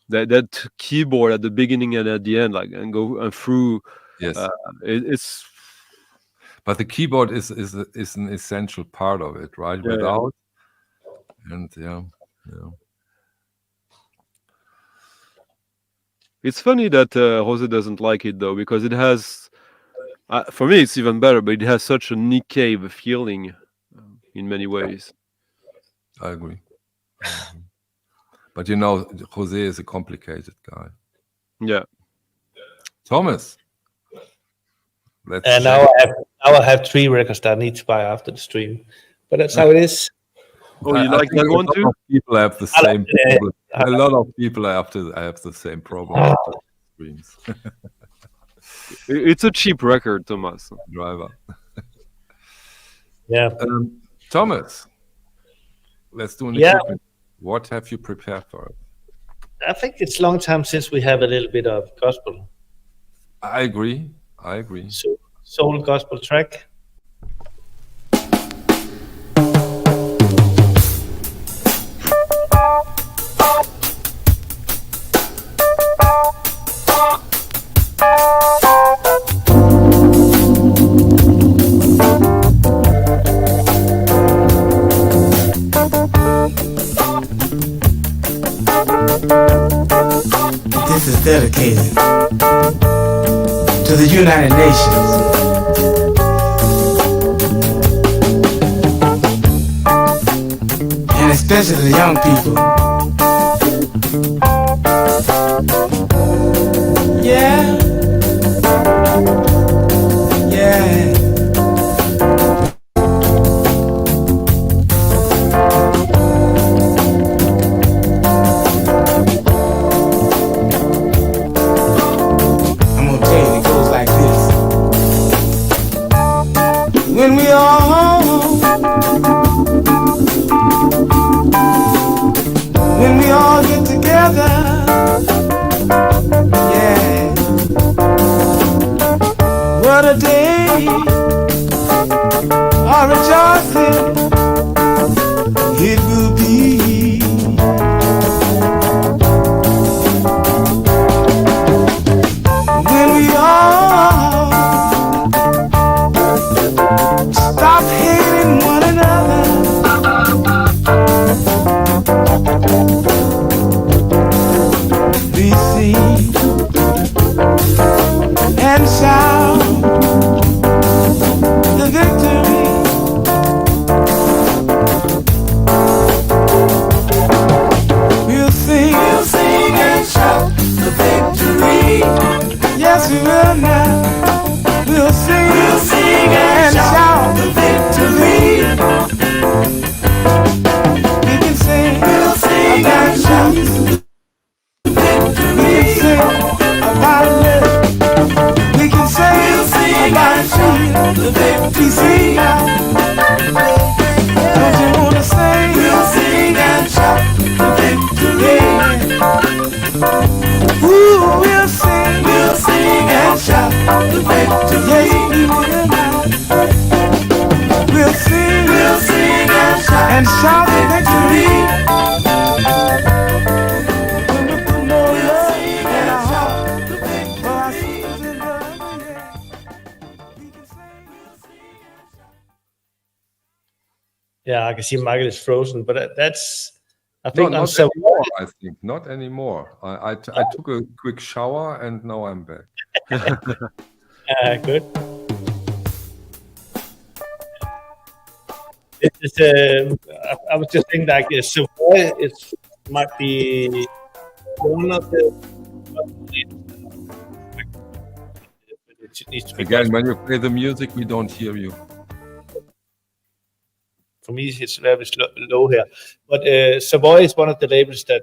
that keyboard at the beginning and at the end, like and go and through. Yes. It's But the keyboard is an essential part of it, right? Yeah, Without, and yeah. It's funny that Jose doesn't like it though, because it has, for me, it's even better. But it has such a Nick Cave feeling in many ways. I agree. But you know, Jose is a complicated guy. Yeah. Thomas. Let's And now I have 3 records that I need to buy after the stream. But that's how it is. Oh, you like think that one a lot too? of people have the I like same it. problem. A lot of people have the same problem with the streams. It's a cheap record, Thomas. Driver. Yeah. Thomas, let's do an Yeah. equipment. What have you prepared for us? I think it's a long time since we have a little bit of gospel. I agree. So, soul gospel track. This is dedicated to the United Nations. And especially the young people. Yeah. Yeah. When we all get together are rejoicing, it will be. When we all stop hating one another, be seen and shout the victory. We'll sing and shout the victory. Yes, we will now. We'll sing and shout the victory. We can sing, we'll sing and shout the victory. We can sing about love. We can sing about shout the victory. Don't you wanna sing? We'll sing and shout the victory. Ooh, we'll sing and shout the victory. We'll sing and shout the victory. When we put more love in our heart for our sisters and brothers, yeah. We can sing, we'll sing and shout. Yeah, I can see Michael is frozen, but that's, I think, not on Savoy. anymore, I think. Not anymore. I took a quick shower and now I'm back. Good. It is, I was just thinking like Savoy might be one of the. It needs to be Again, when you play the music, we don't hear you. For me, it's very low here. But Savoy is one of the labels that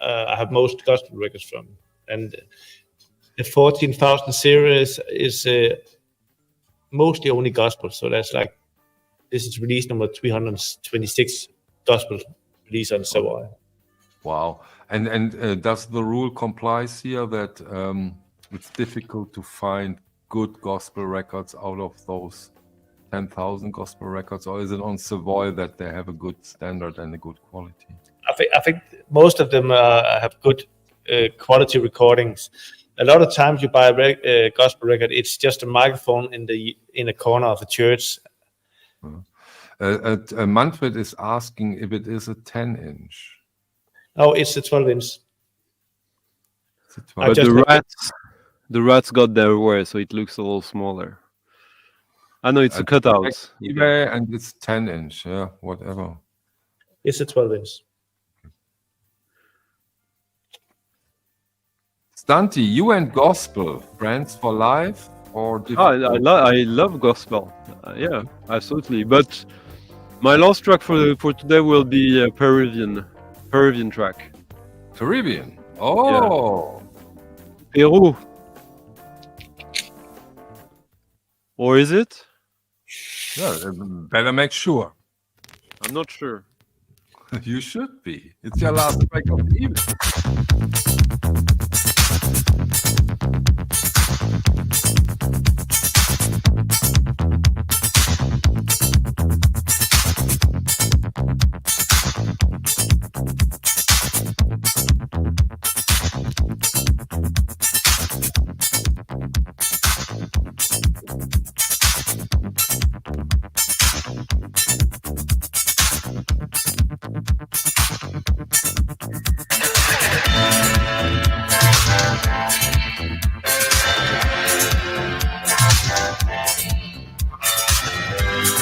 I have most gospel records from. And the 14,000 series is mostly only gospel. So that's like, this is release number 326 gospel release on Savoy. Wow. And does the rule complies here that it's difficult to find good gospel records out of those 10,000 gospel records, or is it on Savoy that they have a good standard and a good quality? I think most of them have good quality recordings. A lot of times you buy a gospel record, it's just a microphone in a corner of a church. Manfred is asking if it is a 10-inch. Oh, it's a 12-inch. It's a 12. But the rats got their way, so it looks a little smaller. I know it's a cutout. eBay and it's 10-inch, yeah, whatever. It's a 12-inch. Stunty, you and gospel, friends for life or different? I love gospel. Yeah, absolutely. But my last track for today will be a Peruvian track. Caribbean. Oh, yeah. Peru. Or is it? Yeah, better make sure. I'm not sure. You should be. It's your last track of the evening.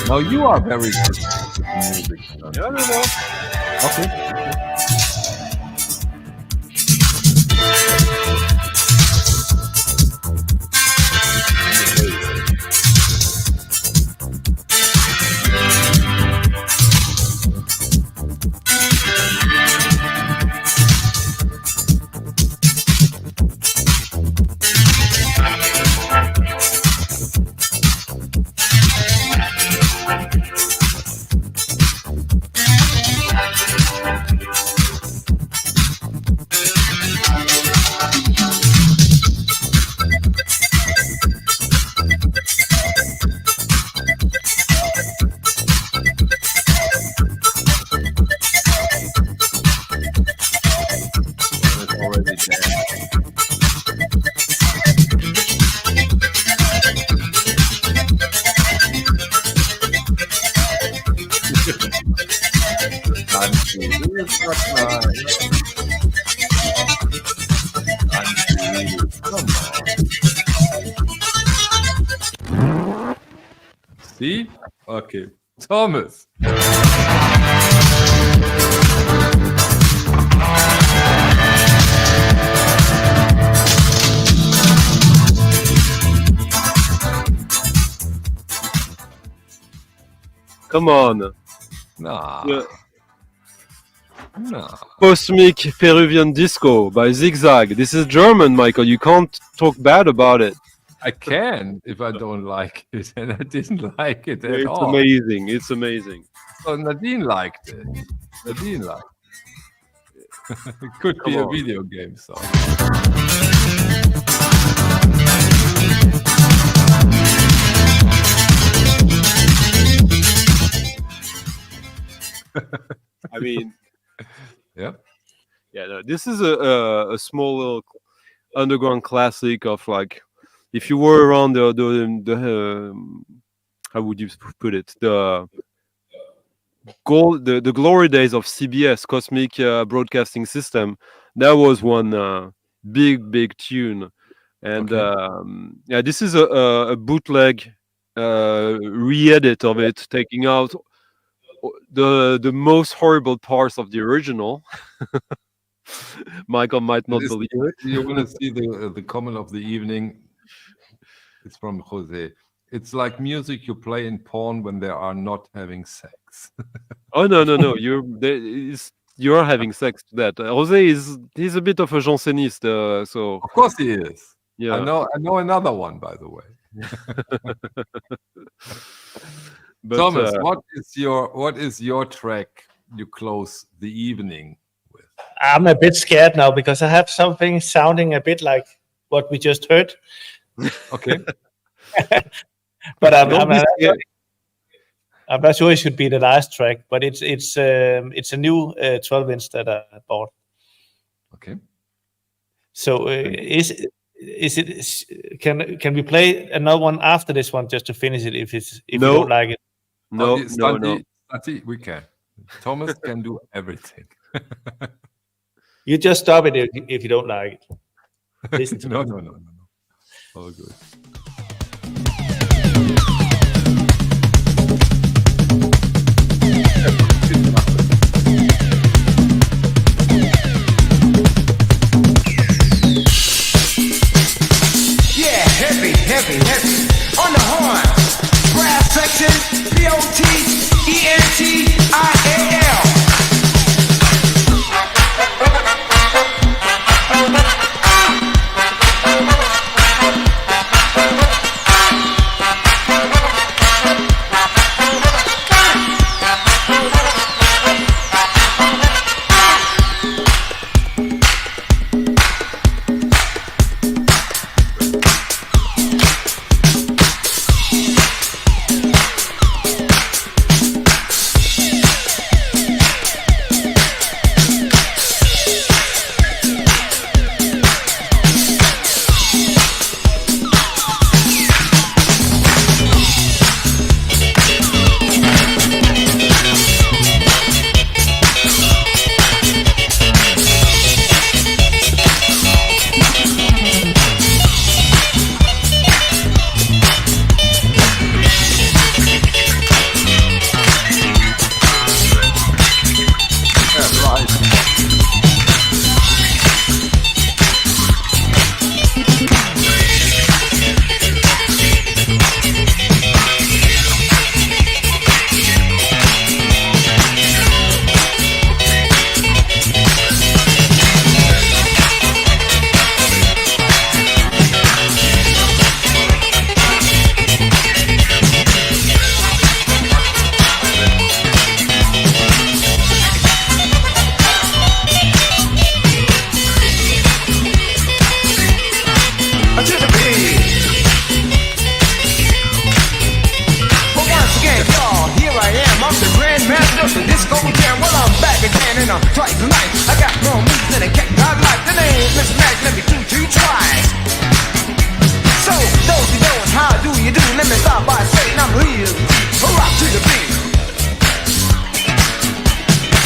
Now you are very good with music. Yeah, no. Okay. This is not nice. Come on. See? Okay. Thomas. Come on. Nah. Yeah. Nah. Cosmic Peruvian Disco by Zigzag. This is German, Michael. You can't talk bad about it. I can if I don't like it, and I didn't like it at It's all. amazing. It's amazing. So Nadine liked it. Nadine liked it. It could be a video game song. I mean, Yeah. yeah, no, this is a small little underground classic of like, if you were around the how would you put it, the glory days of CBS, Cosmic Broadcasting System. That was one big tune, and yeah, this is a bootleg re-edit of it, taking out the most horrible parts of the original. Michael might not believe it. You want to see the comment of the evening? It's from Jose. It's like music you play in porn when they are not having sex. Oh no! You're having sex to that. Jose he's a bit of a janseniste, so Of course he is. yeah. I know another one, by the way. But, Thomas, what is your track you close the evening with? I'm a bit scared now because I have something sounding a bit like what we just heard. Okay. But I'm Don't be not scared. I'm not sure it should be the last track, but it's a new 12-inch that I bought. Okay. So can we play another one after this one just to finish it if you No. don't like it? No, Santi, we can. Thomas can do everything. You just stop it if you don't like it. Listen to No. it. All good. Yeah, heavy. On the horn. Brass section, POTENTIAL.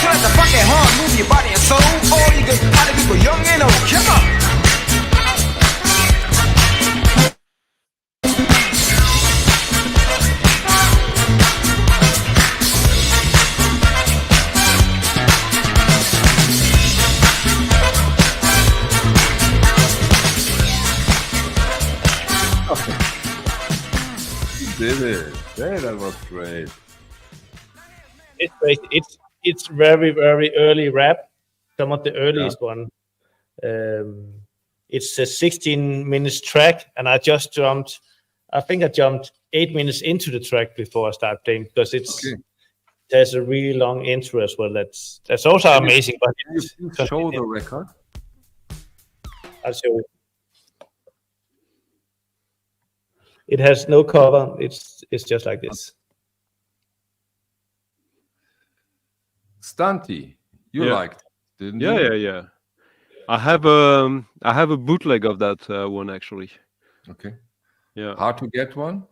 So let the fucking horn move your body and soul. All you good party people, young and old, come on. Did it? Yeah, that was great. It's great. It's very early rap. Some of the earliest one. It's a 16 minutes track, and I think I jumped 8 minutes into the track before I start playing because there's a really long intro as well. That's also amazing. But can you show the record? I'll show you. It has no cover. It's just like this. Stunty, you liked, didn't you? Yeah. I have a bootleg of that one actually. Okay. Yeah. Hard to get one?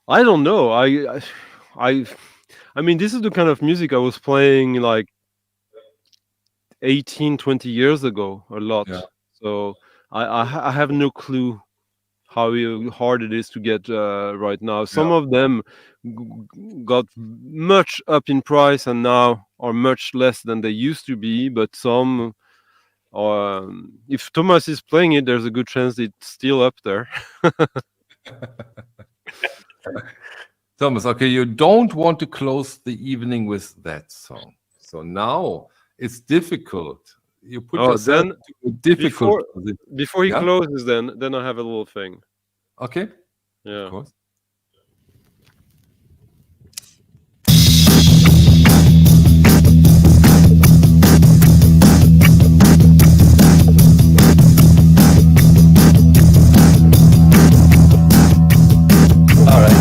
I don't know. I mean, this is the kind of music I was playing like 18, 20 years ago a lot. Yeah. So I have no clue how hard it is to get right now. Some of them got much up in price and now are much less than they used to be. But some, if Thomas is playing it, there's a good chance it's still up there. Thomas, okay, you don't want to close the evening with that song. So now it's difficult. You put yourself into a difficult position. Before he closes, then I have a little thing. Okay. Yeah. Of course. All right.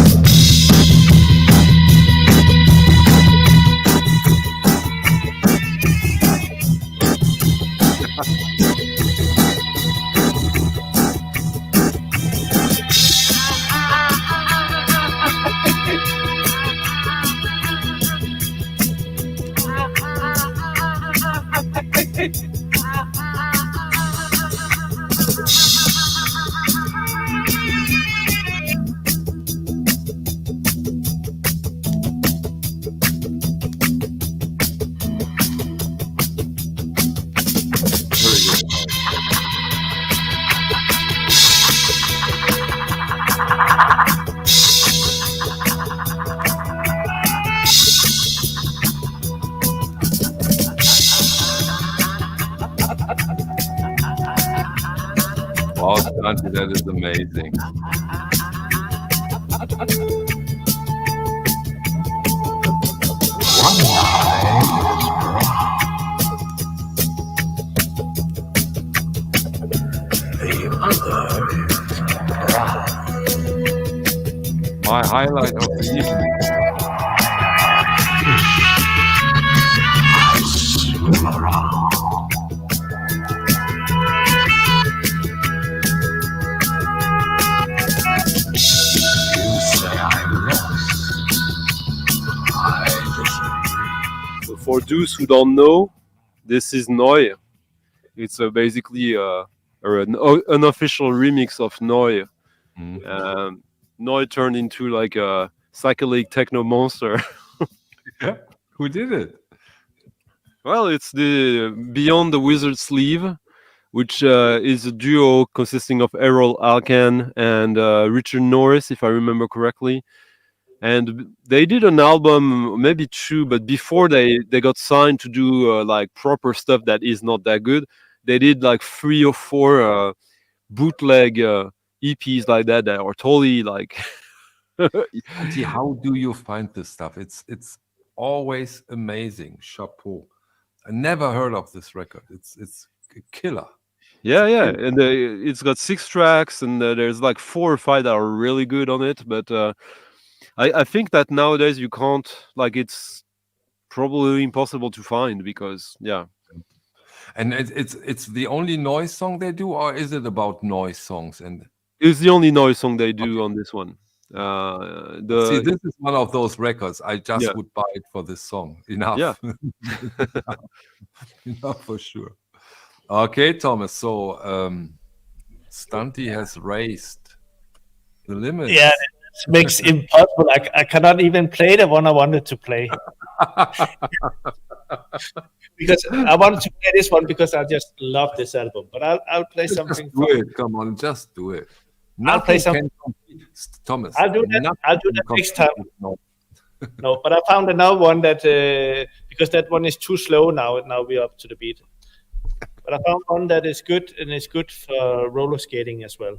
Wow, Stunty, that is amazing. My highlight of the evening. So for those who don't know, this is Neu. It's basically an unofficial remix of Neu. Neu turned into like a psychedelic techno monster. Yeah. Who did it? Well, it's the Beyond the Wizard Sleeve, which is a duo consisting of Errol Alkan and Richard Norris, if I remember correctly. And they did an album, maybe two, but before they got signed to do like proper stuff that is not that good, they did like 3 or 4 bootleg EPs like that are totally like. How do you find this stuff? It's always amazing. Chapeau. I never heard of this record. It's a killer. Yeah, and it's got 6 tracks, and there's like 4 or 5 that are really good on it. But I think that nowadays you can't, like, it's probably impossible to find because And it's the only noise song they do, or is it about noise songs? And it's the only noise song they do on this one. See, this is one of those records. I just would buy it for this song. Enough. Yeah. Enough for sure. Okay, Thomas. So Stunty has raised the limits. Yeah, it makes impossible. I cannot even play the one I wanted to play. Because I wanted to play this one because I just love this album. But I'll play something. Just do it. Come on, just do it. I'll play something. Thomas. I'll do that. I'll do that next time. No, but I found another one that because that one is too slow now. Now we're up to the beat. But I found one that is good, and it's good for roller skating as well.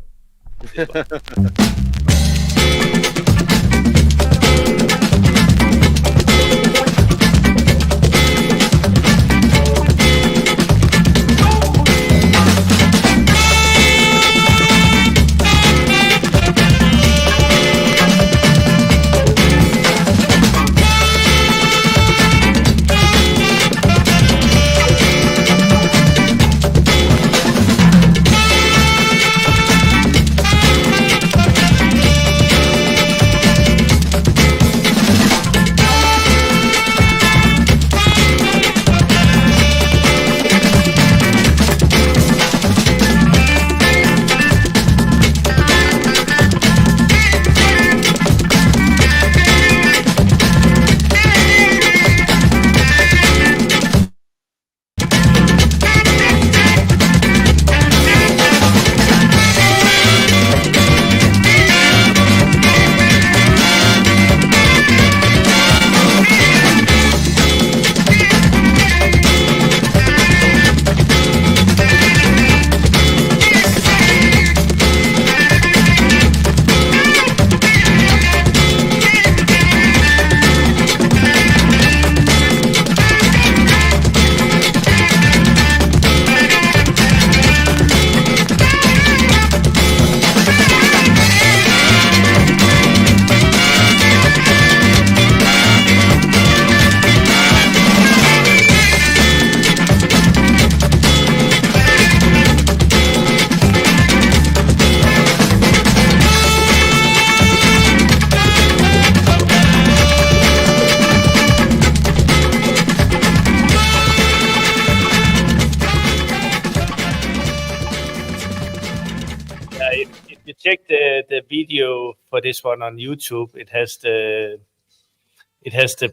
Check the video for this one on YouTube. It has the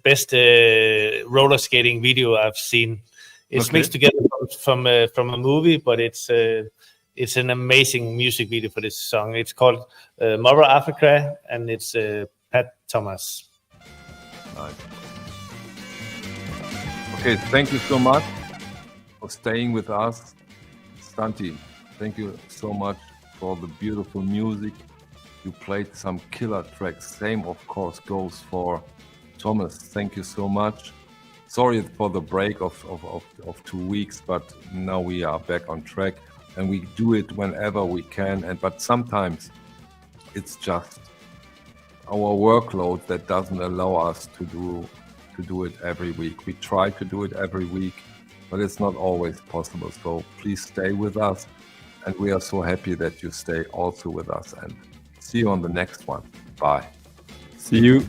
best roller skating video I've seen. It's mixed together from a movie, but it's an amazing music video for this song. It's called Mother Africa, and it's Pat Thomas. Nice. Okay, thank you so much for staying with us, Stunty. Thank you so much for the beautiful music. You played some killer tracks. Same, of course, goes for Thomas. Thank you so much. Sorry for the break of 2 weeks, but now we are back on track, and we do it whenever we can. But sometimes it's just our workload that doesn't allow us to do it every week. We try to do it every week, but it's not always possible. So please stay with us. And we are so happy that you stay also with us, and see you on the next one. Bye. See you.